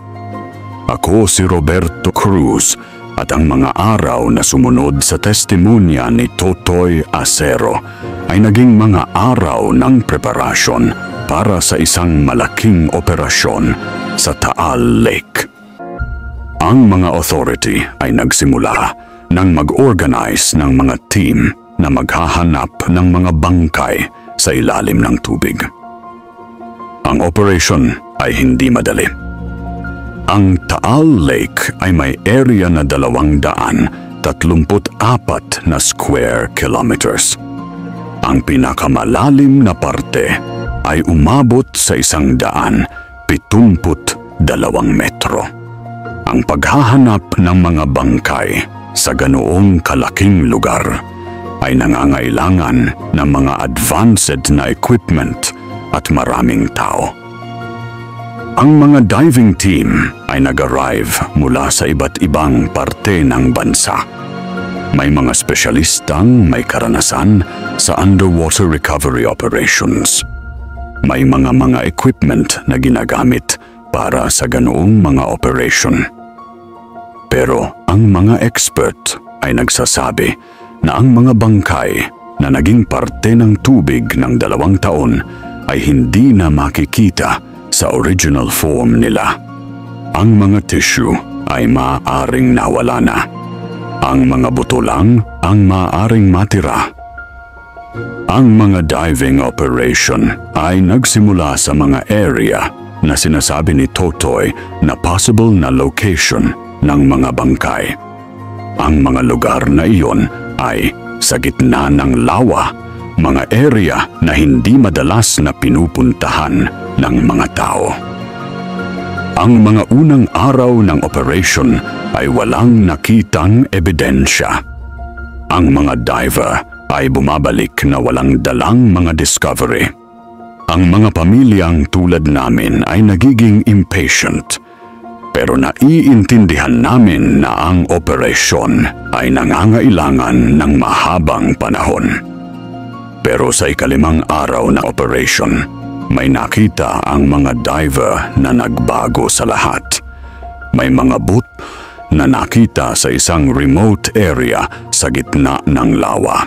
A: Ako si Roberto Cruz at ang mga araw na sumunod sa testimonya ni Totoy Acero ay naging mga araw ng preparasyon para sa isang malaking operasyon sa Taal Lake. Ang mga authority ay nagsimula nang mag-organize ng mga team na maghahanap ng mga bangkay sa ilalim ng tubig. Ang operation ay hindi madali. Ang Taal Lake ay may area na 234 na square kilometers. Ang pinakamalalim na parte ay umabot sa 172 metro. Ang paghahanap ng mga bangkay sa ganoong kalaking lugar ay nangangailangan ng mga advanced na equipment at maraming tao. Ang mga diving team ay nag-arrive mula sa iba't ibang parte ng bansa. May mga espesyalistang may karanasan sa underwater recovery operations. May mga equipment na ginagamit para sa ganoong mga operation. Pero ang mga expert ay nagsasabi na ang mga bangkay na naging parte ng tubig ng 2 taon ay hindi na makikita sa original form nila. Ang mga tissue ay maaaring nawala na. Ang mga buto lang ang maaaring matira. Ang mga diving operation ay nagsimula sa mga area na sinasabi ni Totoy na possible na location ng mga bangkay. Ang mga lugar na iyon ay sa gitna ng lawa, mga area na hindi madalas na pinupuntahan ng mga tao. Ang mga unang araw ng operation ay walang nakitang ebidensya. Ang mga diver ay bumabalik na walang dalang mga discovery. Ang mga pamilyang tulad namin ay nagiging impatient. Pero naiintindihan namin na ang operasyon ay nangangailangan ng mahabang panahon. Pero sa ika-5 araw na operation, may nakita ang mga diver na nagbago sa lahat. May mga boot na nakita sa isang remote area sa gitna ng lawa.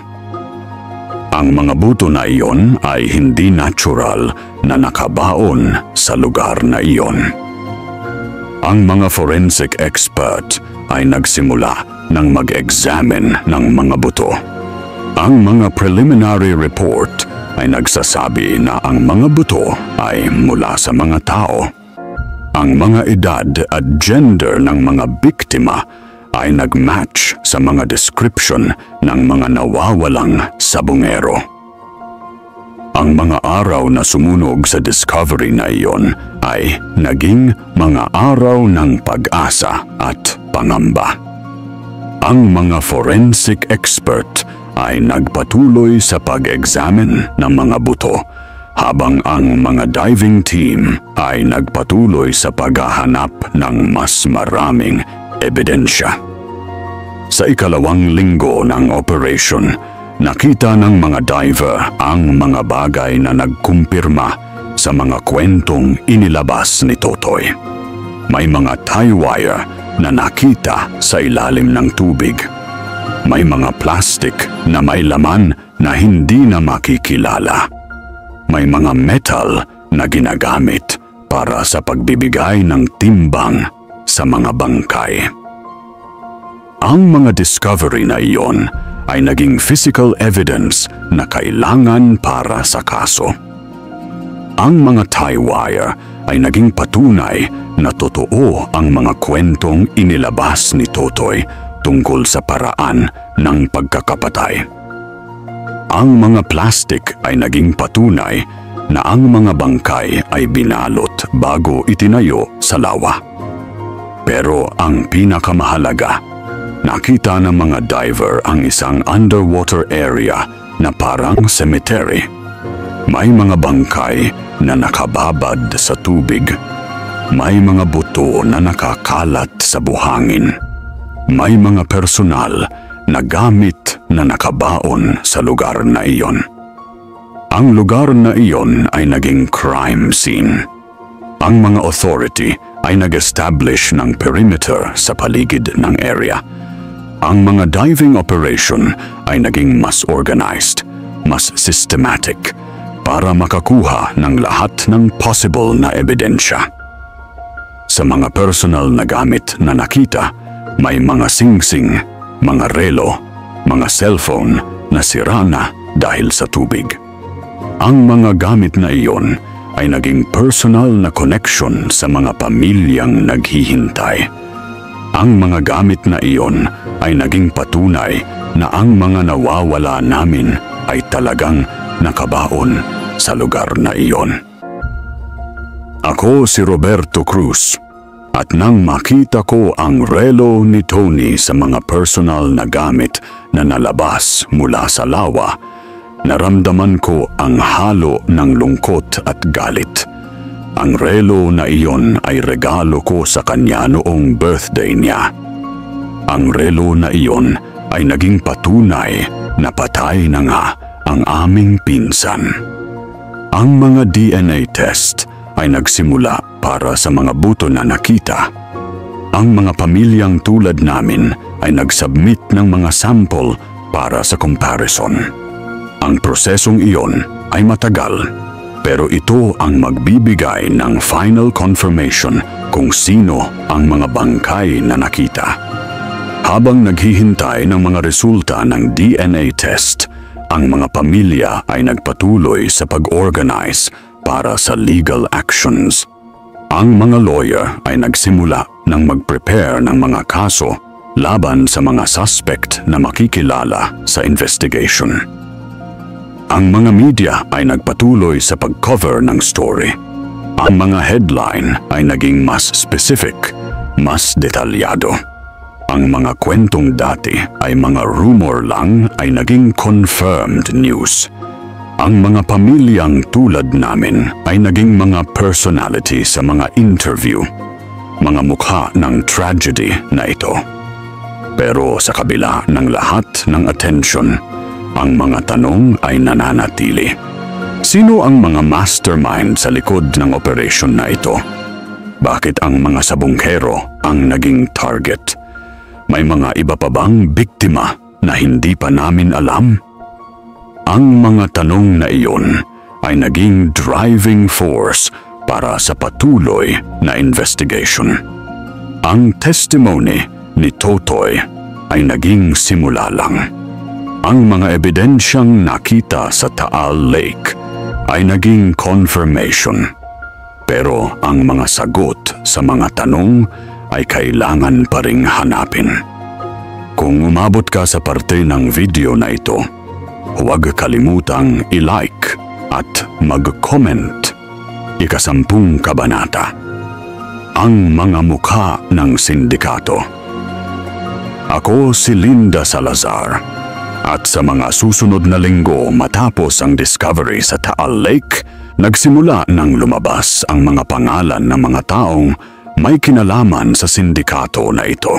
A: Ang mga buto na iyon ay hindi natural na nakabaon sa lugar na iyon. Ang mga forensic expert ay nagsimula ng mag-examine ng mga buto. Ang mga preliminary report ay nagsasabi na ang mga buto ay mula sa mga tao. Ang mga edad at gender ng mga biktima ay nag-match sa mga description ng mga nawawalang sabongero. Ang mga araw na sumunog sa discovery na iyon ay naging mga araw ng pag-asa at pangamba. Ang mga forensic expert ay nagpatuloy sa pag-examine ng mga buto habang ang mga diving team ay nagpatuloy sa paghahanap ng mas maraming ebidensya. Sa ikalawang linggo ng operation, nakita ng mga diver ang mga bagay na nagkumpirma sa mga kwentong inilabas ni Totoy. May mga tie wire na nakita sa ilalim ng tubig. May mga plastic na may laman na hindi na makikilala. May mga metal na ginagamit para sa pagbibigay ng timbang sa mga bangkay. Ang mga discovery na iyon ay naging physical evidence na kailangan para sa kaso. Ang mga tie wire ay naging patunay na totoo ang mga kwentong inilabas ni Totoy tungkol sa paraan ng pagkakapatay. Ang mga plastic ay naging patunay na ang mga bangkay ay binalot bago itinayo sa lawa. Pero ang pinakamahalaga, nakita ng mga diver ang isang underwater area na parang cemetery. May mga bangkay na nakababad sa tubig. May mga buto na nakakalat sa buhangin. May mga personal na gamit na nakabaon sa lugar na iyon. Ang lugar na iyon ay naging crime scene. Ang mga authority ay nag-establish ng perimeter sa paligid ng area. Ang mga diving operation ay naging mas organized, mas systematic, para makakuha ng lahat ng possible na ebidensya. Sa mga personal na gamit na nakita, may mga singsing, mga relo, mga cellphone na sira na dahil sa tubig. Ang mga gamit na iyon ay naging personal na connection sa mga pamilyang naghihintay. Ang mga gamit na iyon ay naging patunay na ang mga nawawala namin ay talagang nakabaon sa lugar na iyon. Ako si Roberto Cruz, at nang makita ko ang relo ni Tony sa mga personal na gamit na nalabas mula sa lawa, naramdaman ko ang halo ng lungkot at galit. Ang relo na iyon ay regalo ko sa kanya noong birthday niya. Ang relo na iyon ay naging patunay na patay na nga ang aming pinsan. Ang mga DNA test ay nagsimula para sa mga buto na nakita. Ang mga pamilyang tulad namin ay nagsubmit ng mga sample para sa comparison. Ang prosesong iyon ay matagal, pero ito ang magbibigay ng final confirmation kung sino ang mga bangkay na nakita. Habang naghihintay ng mga resulta ng DNA test, ang mga pamilya ay nagpatuloy sa pag-organize para sa legal actions. Ang mga lawyer ay nagsimula ng mag-prepare ng mga kaso laban sa mga suspect na makikilala sa investigation. Ang mga media ay nagpatuloy sa pag-cover ng story. Ang mga headline ay naging mas specific, mas detalyado. Ang mga kwentong dati ay mga rumor lang ay naging confirmed news. Ang mga pamilyang tulad namin ay naging mga personality sa mga interview, mga mukha ng tragedy na ito. Pero sa kabila ng lahat ng attention, ang mga tanong ay nananatili. Sino ang mga mastermind sa likod ng operasyon na ito? Bakit ang mga sabungkero ang naging target? May mga iba pa bang biktima na hindi pa namin alam? Ang mga tanong na iyon ay naging driving force para sa patuloy na investigation. Ang testimony ni Totoy ay naging simula lang. Ang mga ebidensyang nakita sa Taal Lake ay naging confirmation. Pero ang mga sagot sa mga tanong ay kailangan pa ring hanapin. Kung umabot ka sa parte ng video na ito, huwag kalimutang i-like at mag-comment. Ika-10 kabanata. Ang mga mukha ng sindikato. Ako si Linda Salazar, at sa mga susunod na linggo matapos ang discovery sa Taal Lake, nagsimula nang lumabas ang mga pangalan ng mga taong may kinalaman sa sindikato na ito.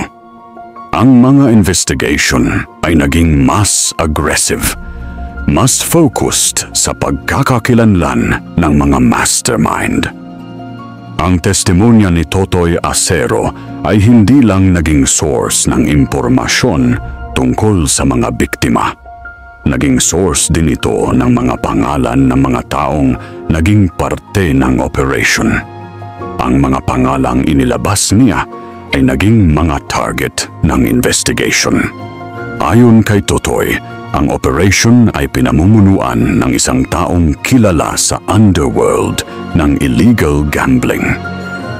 A: Ang mga investigation ay naging mas aggressive, mas focused sa pagkakakilanlan ng mga mastermind. Ang testimonya ni Totoy Acero ay hindi lang naging source ng impormasyon tungkol sa mga biktima. Naging source din ito ng mga pangalan ng mga taong naging parte ng operation. Ang mga pangalang inilabas niya ay naging mga target ng investigation. Ayon kay Totoy, ang operation ay pinamumunuan ng isang taong kilala sa underworld ng illegal gambling.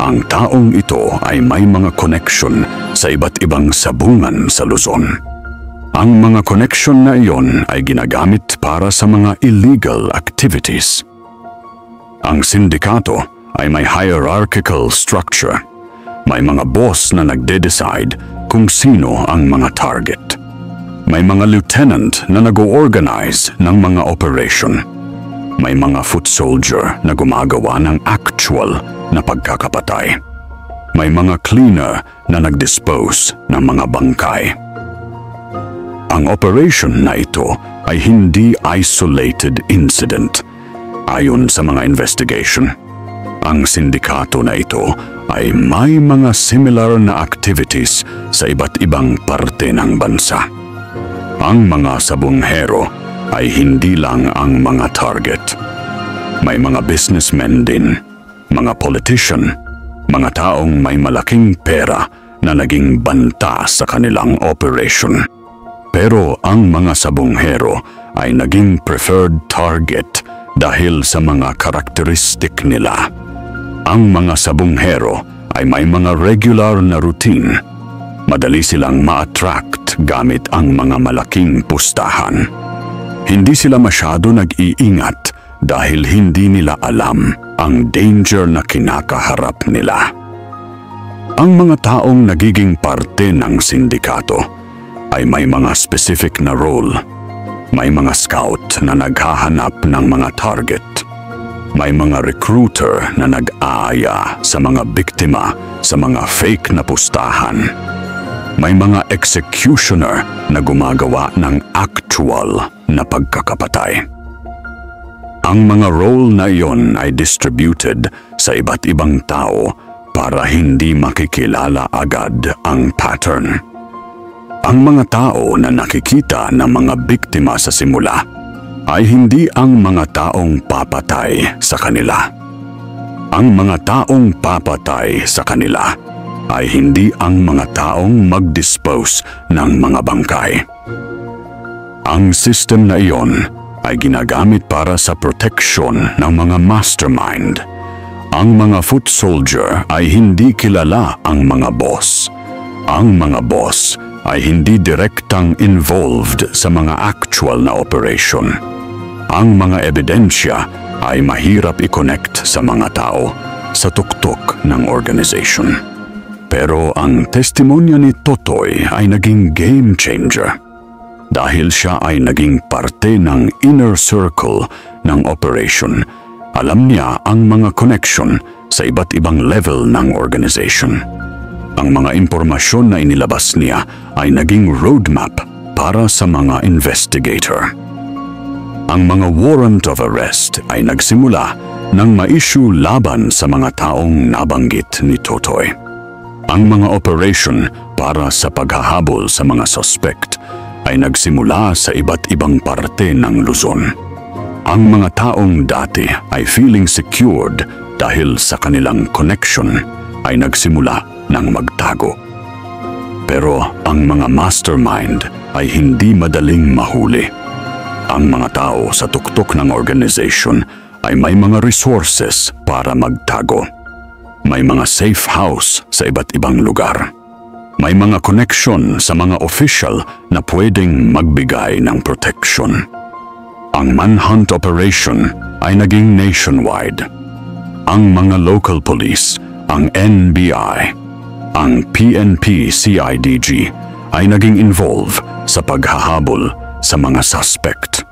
A: Ang taong ito ay may mga connection sa iba't ibang sabungan sa Luzon. Ang mga connection na iyon ay ginagamit para sa mga illegal activities. Ang sindikato ay may hierarchical structure. May mga boss na nagde-decide kung sino ang mga target. May mga lieutenant na nag-organize ng mga operation. May mga foot soldier na gumagawa ng actual na pagkakapatay. May mga cleaner na nag-dispose ng mga bangkay. Ang operation na ito ay hindi isolated incident. Ayon sa mga investigation, ang sindikato na ito ay may mga similar na activities sa iba't ibang parte ng bansa. Ang mga sabonghero ay hindi lang ang mga target. May mga businessmen din, mga politician, mga taong may malaking pera na naging banta sa kanilang operation. Pero ang mga sabonghero ay naging preferred target dahil sa mga karakteristik nila. Ang mga sabonghero ay may mga regular na routine. Madali silang ma-attract gamit ang mga malaking pustahan. Hindi sila masyado nag-iingat dahil hindi nila alam ang danger na kinakaharap nila. Ang mga taong nagiging parte ng sindikato ay may mga specific na role. May mga scout na naghahanap ng mga target. May mga recruiter na nag-aaya sa mga biktima sa mga fake na pustahan. May mga executioner na gumagawa ng actual na pagkakapatay. Ang mga role na iyon ay distributed sa iba't ibang tao para hindi makikilala agad ang pattern. Ang mga tao na nakikita ng mga biktima sa simula ay hindi ang mga taong papatay sa kanila. Ang mga taong papatay sa kanila ay hindi ang mga taong mag-dispose ng mga bangkay. Ang system na iyon ay ginagamit para sa protection ng mga mastermind. Ang mga foot soldier ay hindi kilala ang mga boss. Ang mga boss ay hindi direktang involved sa mga actual na operation. Ang mga ebidensya ay mahirap i-connect sa mga tao sa tuktok ng organization. Pero ang testimonya ni Totoy ay naging game changer dahil siya ay naging parte ng inner circle ng operation. Alam niya ang mga connection sa iba't ibang level ng organization. Ang mga impormasyon na inilabas niya ay naging roadmap para sa mga investigator. Ang mga warrant of arrest ay nagsimula nang ma-issue laban sa mga taong nabanggit ni Totoy. Ang mga operation para sa paghahabol sa mga suspect ay nagsimula sa iba't ibang parte ng Luzon. Ang mga taong dati ay feeling secured dahil sa kanilang connection ay nagsimula ng magtago. Pero ang mga mastermind ay hindi madaling mahuli. Ang mga tao sa tuktok ng organization ay may mga resources para magtago. May mga safe house sa iba't ibang lugar. May mga connection sa mga official na pwedeng magbigay ng protection. Ang manhunt operation ay naging nationwide. Ang mga local police, ang NBI, ang PNP-CIDG ay naging involved sa paghahabol sa mga suspect.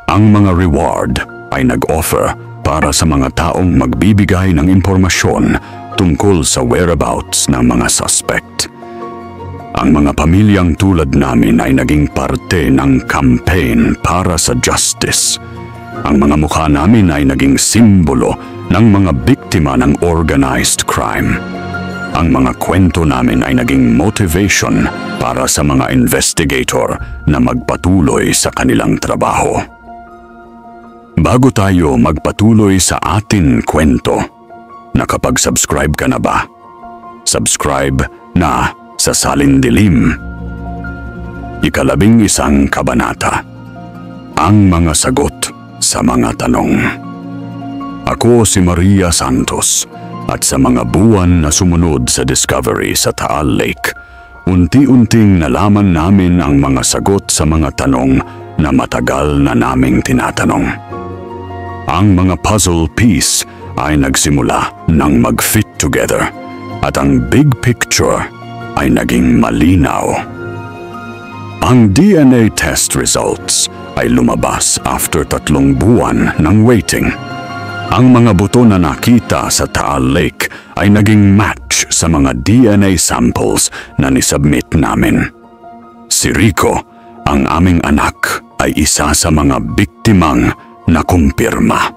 A: Ang mga reward ay nag-offer para sa mga taong magbibigay ng impormasyon tungkol sa whereabouts ng mga suspect. Ang mga pamilyang tulad namin ay naging parte ng campaign para sa justice. Ang mga mukha namin ay naging simbolo ng mga biktima ng organized crime. Ang mga kwento namin ay naging motivation para sa mga investigator na magpatuloy sa kanilang trabaho. Bago tayo magpatuloy sa ating kwento, nakapag-subscribe ka na ba? Subscribe na sa Salindilim. 11 kabanata. Ang mga sagot sa mga tanong. Ako si Maria Santos at sa mga buwan na sumunod sa discovery sa Taal Lake, unti-unting nalaman namin ang mga sagot sa mga tanong na matagal na naming tinatanong. Ang mga puzzle piece ay nagsimula ng mag-fit together at ang big picture ay naging malinaw. Ang DNA test results ay lumabas after 3 buwan ng waiting. Ang mga buto na nakita sa Taal Lake ay naging match sa mga DNA samples na nisubmit namin. Si Rico, ang aming anak, ay isa sa mga biktimang nakumpirma.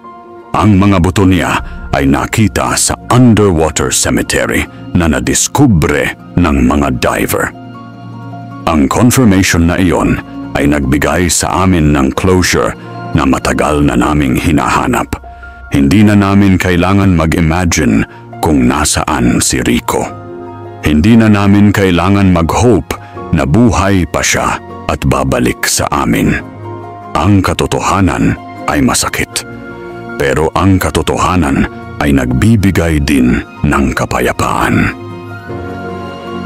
A: Ang mga buto niya ay nakita sa underwater cemetery na nadiskubre ng mga diver. Ang confirmation na iyon ay nagbigay sa amin ng closure na matagal na naming hinahanap. Hindi na namin kailangan mag-imagine kung nasaan si Rico. Hindi na namin kailangan mag-hope na buhay pa siya at babalik sa amin. Ang katotohanan ay masakit, pero ang katotohanan ay nagbibigay din ng kapayapaan.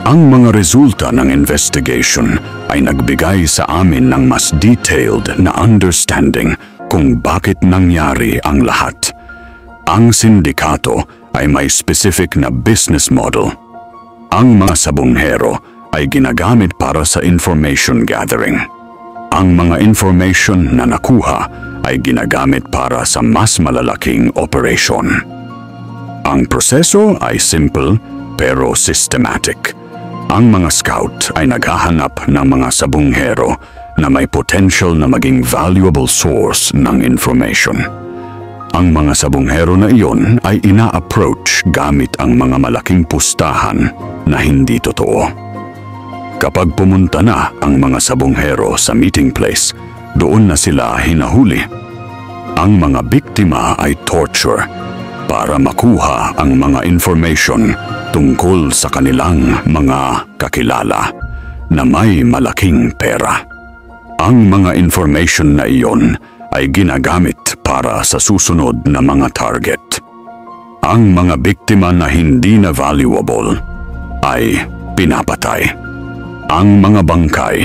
A: Ang mga resulta ng investigation ay nagbigay sa amin ng mas detailed na understanding kung bakit nangyari ang lahat. Ang sindikato ay may specific na business model. Ang mga sabonghero ay ginagamit para sa information gathering. Ang mga information na nakuha ay ginagamit para sa mas malalaking operation. Ang proseso ay simple pero systematic. Ang mga scout ay naghahanap ng mga sabonghero na may potential na maging valuable source ng information. Ang mga sabonghero na iyon ay ina-approach gamit ang mga malaking pustahan na hindi totoo. Kapag pumunta na ang mga sabonghero sa meeting place, doon na sila hinahuli. Ang mga biktima ay torture para makuha ang mga information tungkol sa kanilang mga kakilala na may malaking pera. Ang mga information na iyon ay ginagamit para sa susunod na mga target. Ang mga biktima na hindi na valuable ay pinapatay. Ang mga bangkay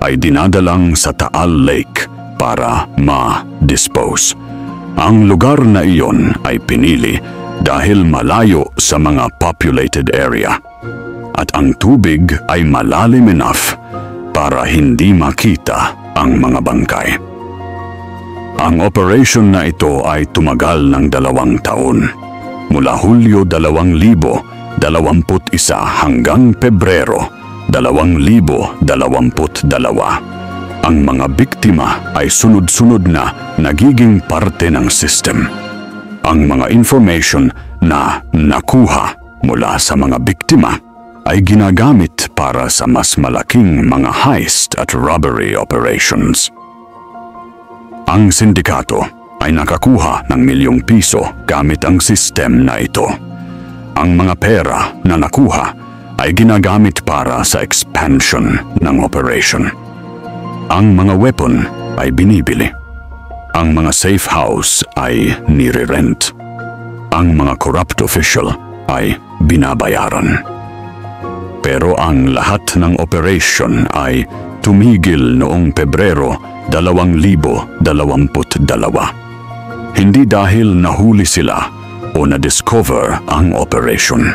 A: ay dinadalang sa Taal Lake para ma-dispose. Ang lugar na iyon ay pinili dahil malayo sa mga populated area at ang tubig ay malalim enough para hindi makita ang mga bangkay. Ang operation na ito ay tumagal ng 2 taon, mula Hulyo 2021 hanggang Pebrero 2022. Ang mga biktima ay sunod-sunod na nagiging parte ng system. Ang mga information na nakuha mula sa mga biktima ay ginagamit para sa mas malaking mga heist at robbery operations. Ang sindikato ay nakakuha ng milyong piso gamit ang sistem na ito. Ang mga pera na nakuha ay ginagamit para sa expansion ng operation. Ang mga weapon ay binibili. Ang mga safe house ay nire-rent. Ang mga corrupt official ay binabayaran. Pero ang lahat ng operation ay tumigil noong Pebrero 2022. Hindi dahil nahuli sila o na-discover ang operation.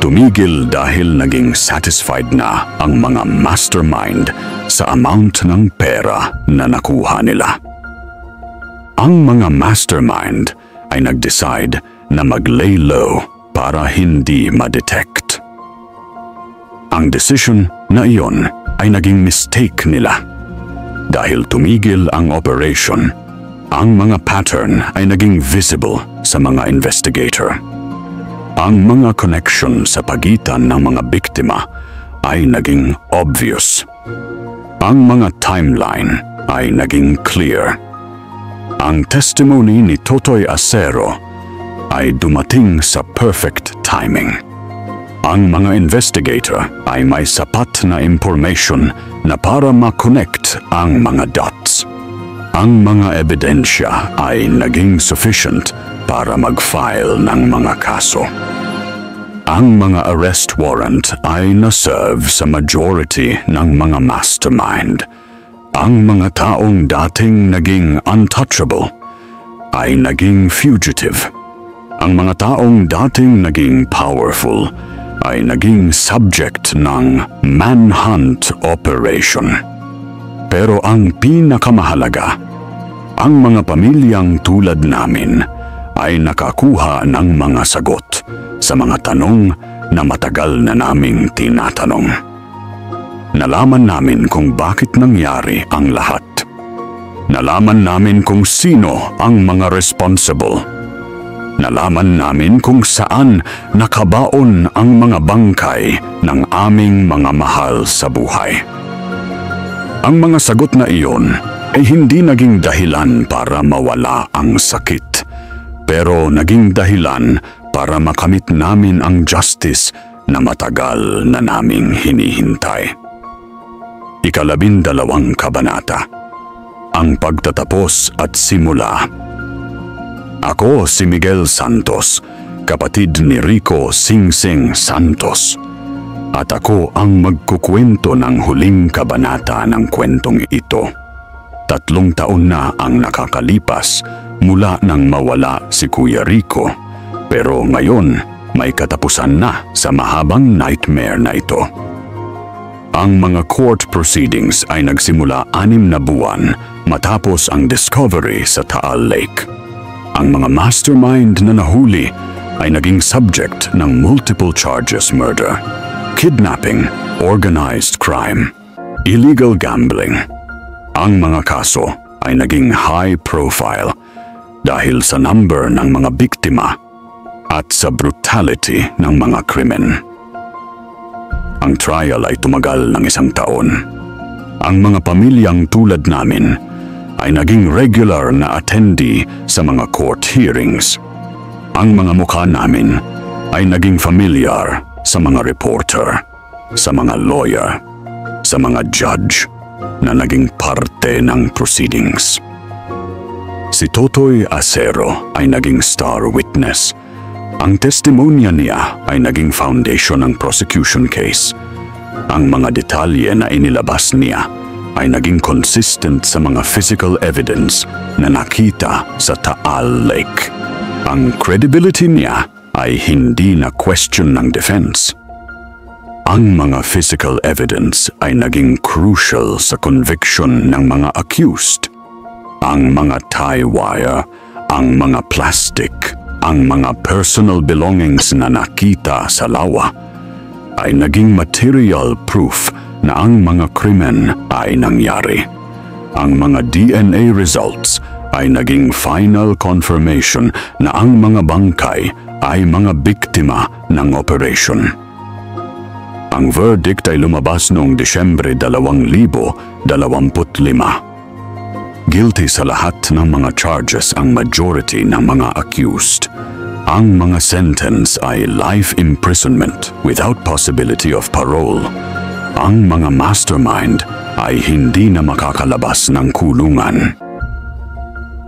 A: Tumigil dahil naging satisfied na ang mga mastermind sa amount ng pera na nakuha nila. Ang mga mastermind ay nag-decide na mag-lay low para hindi ma-detect. Ang decision na iyon ay naging mistake nila. Dahil tumigil ang operation, ang mga pattern ay naging visible sa mga investigator. Ang mga connection sa pagitan ng mga biktima ay naging obvious. Ang mga timeline ay naging clear. Ang testimony ni Totoy Acero ay dumating sa perfect timing. Ang mga investigator ay may sapat na information na para ma-connect ang mga dots. Ang mga ebidensya ay naging sufficient para mag-file ng mga kaso. Ang mga arrest warrant ay na-serve sa majority ng mga mastermind. Ang mga taong dating naging untouchable ay naging fugitive. Ang mga taong dating naging powerful ay naging subject ng manhunt operation. Pero ang pinakamahalaga, ang mga pamilyang tulad namin ay nakakuha ng mga sagot sa mga tanong na matagal na naming tinatanong. Nalaman namin kung bakit nangyari ang lahat. Nalaman namin kung sino ang mga responsible. Nalaman namin kung saan nakabaon ang mga bangkay ng aming mga mahal sa buhay. Ang mga sagot na iyon ay hindi naging dahilan para mawala ang sakit, pero naging dahilan para makamit namin ang justice na matagal na naming hinihintay. 12 kabanata. Ang pagtatapos at simula. Ako si Miguel Santos, kapatid ni Rico Singsing Santos. At ako ang magkukwento ng huling kabanata ng kwentong ito. 3 taon na ang nakakalipas mula nang mawala si Kuya Rico. Pero ngayon, may katapusan na sa mahabang nightmare na ito. Ang mga court proceedings ay nagsimula 6 na buwan matapos ang discovery sa Taal Lake. Ang mga mastermind na nahuli ay naging subject ng multiple charges: murder, kidnapping, organized crime, illegal gambling. Ang mga kaso ay naging high profile dahil sa number ng mga biktima at sa brutality ng mga krimen. Ang trial ay tumagal ng 1 taon. Ang mga pamilyang tulad namin ay naging regular na attendee sa mga court hearings. Ang mga mukha namin ay naging familiar sa mga reporter, sa mga lawyer, sa mga judge na naging parte ng proceedings. Si Totoy Acero ay naging star witness. Ang testimonya niya ay naging foundation ng prosecution case. Ang mga detalye na inilabas niya ay naging consistent sa mga physical evidence na nakita sa Taal Lake. Ang credibility niya ay hindi na question ng defense. Ang mga physical evidence ay naging crucial sa conviction ng mga accused. Ang mga tie wire, ang mga plastic, ang mga personal belongings na nakita sa lawa ay naging material proof na ang mga krimen ay nangyari. Ang mga DNA results ay naging final confirmation na ang mga bangkay ay mga biktima ng operation. Ang verdict ay lumabas noong Disyembre 2025. Guilty sa lahat ng mga charges ang majority ng mga accused. Ang mga sentence ay life imprisonment without possibility of parole. Ang mga mastermind ay hindi na makakalabas ng kulungan.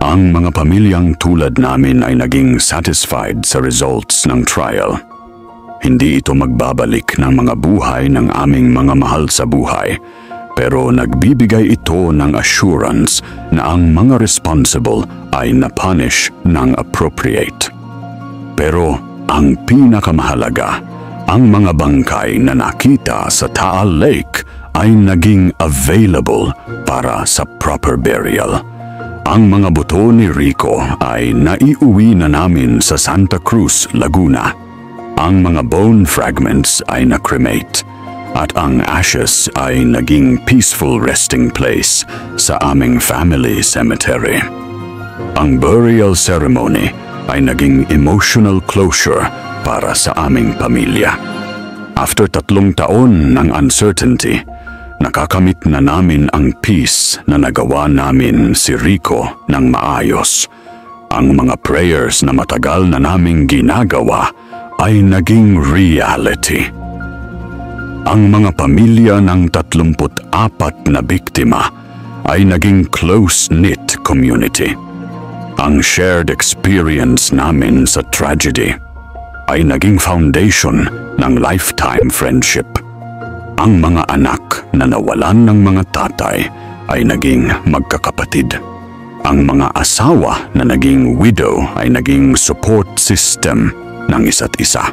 A: Ang mga pamilyang tulad namin ay naging satisfied sa results ng trial. Hindi ito magbabalik ng mga buhay ng aming mga mahal sa buhay, pero nagbibigay ito ng assurance na ang mga responsible ay napunish ng appropriate. Pero ang pinakamahalaga, ang mga bangkay na nakita sa Taal Lake ay naging available para sa proper burial. Ang mga buto ni Rico ay naiuwi na namin sa Santa Cruz, Laguna. Ang mga bone fragments ay na-cremate. at ang ashes ay naging peaceful resting place sa aming family cemetery. Ang burial ceremony ay naging emotional closure para sa aming pamilya. After 3 taon ng uncertainty, nakakamit na namin ang peace na nagawa namin si Rico ng maayos. Ang mga prayers na matagal na naming ginagawa ay naging reality. Ang mga pamilya ng 34 na biktima ay naging close-knit community. Ang shared experience namin sa tragedy ay naging foundation ng lifetime friendship. Ang mga anak na nawalan ng mga tatay ay naging magkakapatid. Ang mga asawa na naging widow ay naging support system ng isa't isa.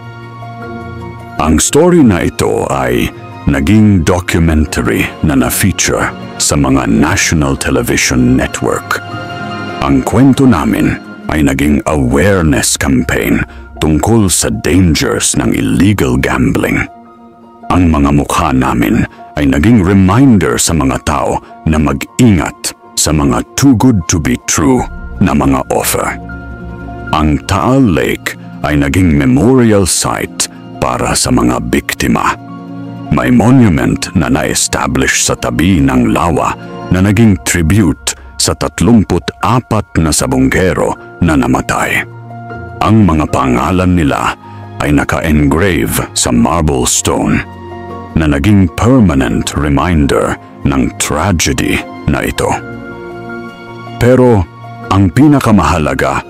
A: Ang story na ito ay naging documentary na na-feature sa mga national television network. Ang kwento namin ay naging awareness campaign tungkol sa dangers ng illegal gambling. Ang mga mukha namin ay naging reminder sa mga tao na mag-ingat sa mga too good to be true na mga offer. Ang Taal Lake ay naging memorial site para sa mga biktima. May monument na na-establish sa tabi ng lawa na naging tribute sa 34 na sabonggero na namatay. Ang mga pangalan nila ay naka-engrave sa marble stone na naging permanent reminder ng tragedy na ito. Pero ang pinakamahalaga,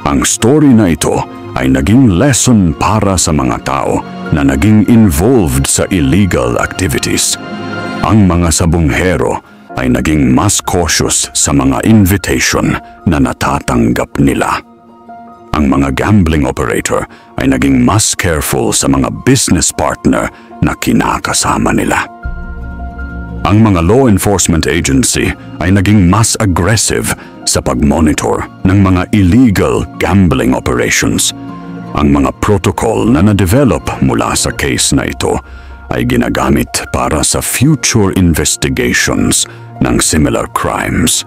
A: ang story na ito ay naging lesson para sa mga tao na naging involved sa illegal activities. Ang mga sabonghero ay naging mas cautious sa mga invitation na natatanggap nila. Ang mga gambling operator ay naging mas careful sa mga business partner na kinakasama nila. Ang mga law enforcement agency ay naging mas aggressive sa pag-monitor ng mga illegal gambling operations. Ang mga protocol na na-develop mula sa case na ito ay ginagamit para sa future investigations ng similar crimes.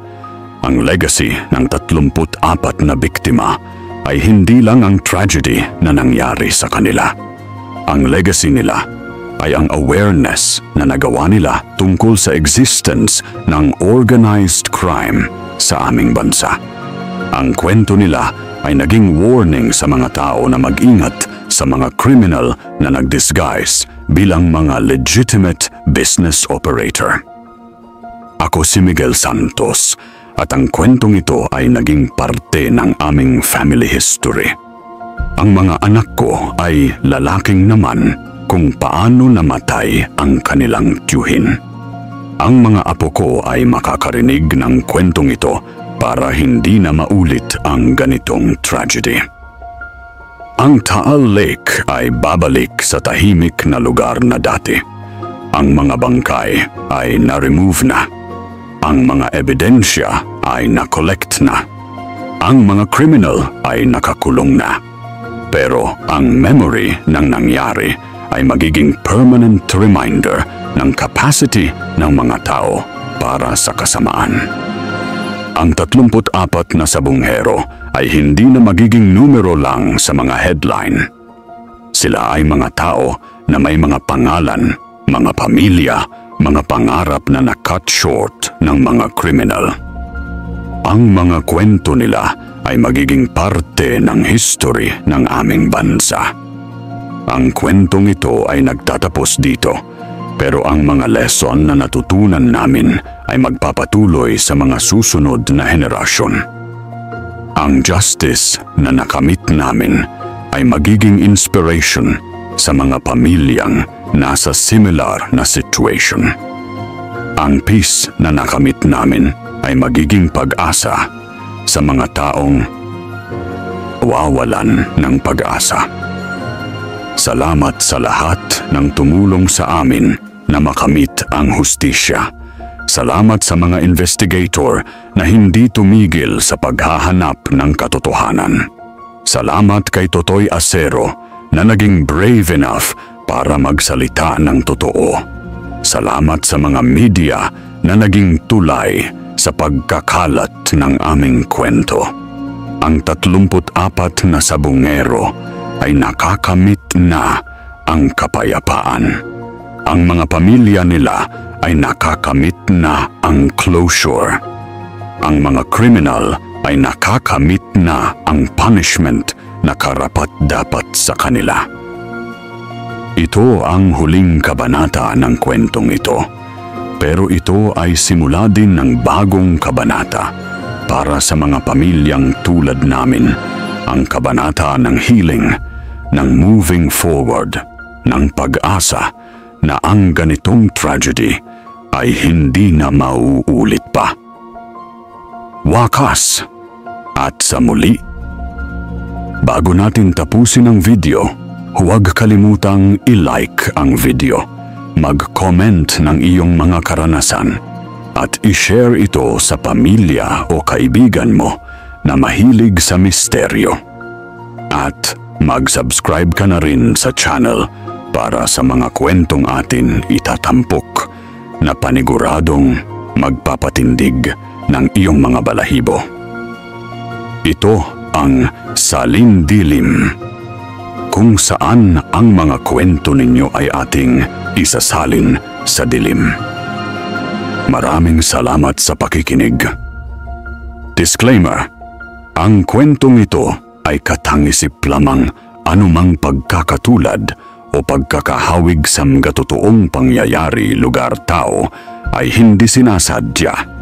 A: Ang legacy ng 34 na biktima ay hindi lang ang tragedy na nangyari sa kanila. Ang legacy nila ay ang awareness na nagawa nila tungkol sa existence ng organized crime sa aming bansa. Ang kwento nila ay naging warning sa mga tao na mag-ingat sa mga criminal na nag-disguise bilang mga legitimate business operator. Ako si Miguel Santos at ang kwentong ito ay naging parte ng aming family history. Ang mga anak ko ay lalaking naman kung paano namatay ang kanilang tiyuhin. Ang mga apo ko ay makakarinig ng kwentong ito para hindi na maulit ang ganitong tragedy. Ang Taal Lake ay babalik sa tahimik na lugar na dati. Ang mga bangkay ay na-remove na. Ang mga ebidensya ay na-collect na. Ang mga criminal ay nakakulong na. Pero ang memory ng nangyari ay magiging permanent reminder ng capacity ng mga tao para sa kasamaan. Ang 34 na sabonghero ay hindi na magiging numero lang sa mga headline. Sila ay mga tao na may mga pangalan, mga pamilya, mga pangarap na na-cut short ng mga kriminal. Ang mga kwento nila ay magiging parte ng history ng aming bansa. Ang kwentong ito ay nagtatapos dito, pero ang mga lesson na natutunan namin ay magpapatuloy sa mga susunod na henerasyon. Ang justice na nakamit namin ay magiging inspiration sa mga pamilyang nasa similar na situation. Ang peace na nakamit namin ay magiging pag-asa sa mga taong wawalan ng pag-asa. Salamat sa lahat ng tumulong sa amin na makamit ang hustisya. Salamat sa mga investigator na hindi tumigil sa paghahanap ng katotohanan. Salamat kay Totoy Acero na naging brave enough para magsalita ng totoo. Salamat sa mga media na naging tulay sa pagkakalat ng aming kwento. Ang 34 na sabungero ay nakakamit na ang kapayapaan. Ang mga pamilya nila ay nakakamit na ang closure. Ang mga kriminal ay nakakamit na ang punishment na karapat-dapat sa kanila. Ito ang huling kabanata ng kwentong ito. Pero ito ay simula din ng bagong kabanata para sa mga pamilyang tulad namin. Ang kabanata ng healing, ng moving forward, ng pag-asa na ang ganitong tragedy ay hindi na mauulit pa. Wakas at sa muli. Bago natin tapusin ang video, huwag kalimutang i-like ang video, mag-comment ng iyong mga karanasan at i-share ito sa pamilya o kaibigan mo na mahilig sa misteryo. At mag-subscribe ka na rin sa channel para sa mga kwentong atin itatampok na paniguradong magpapatindig ng iyong mga balahibo. Ito ang Salindilim, kung saan ang mga kwento ninyo ay ating isasalin sa dilim. Maraming salamat sa pakikinig. Disclaimer: ang kwentong ito ay katangisip lamang anumang pagkakatulad o pagkakahawig sa mga totoong pangyayari lugar tao ay hindi sinasadya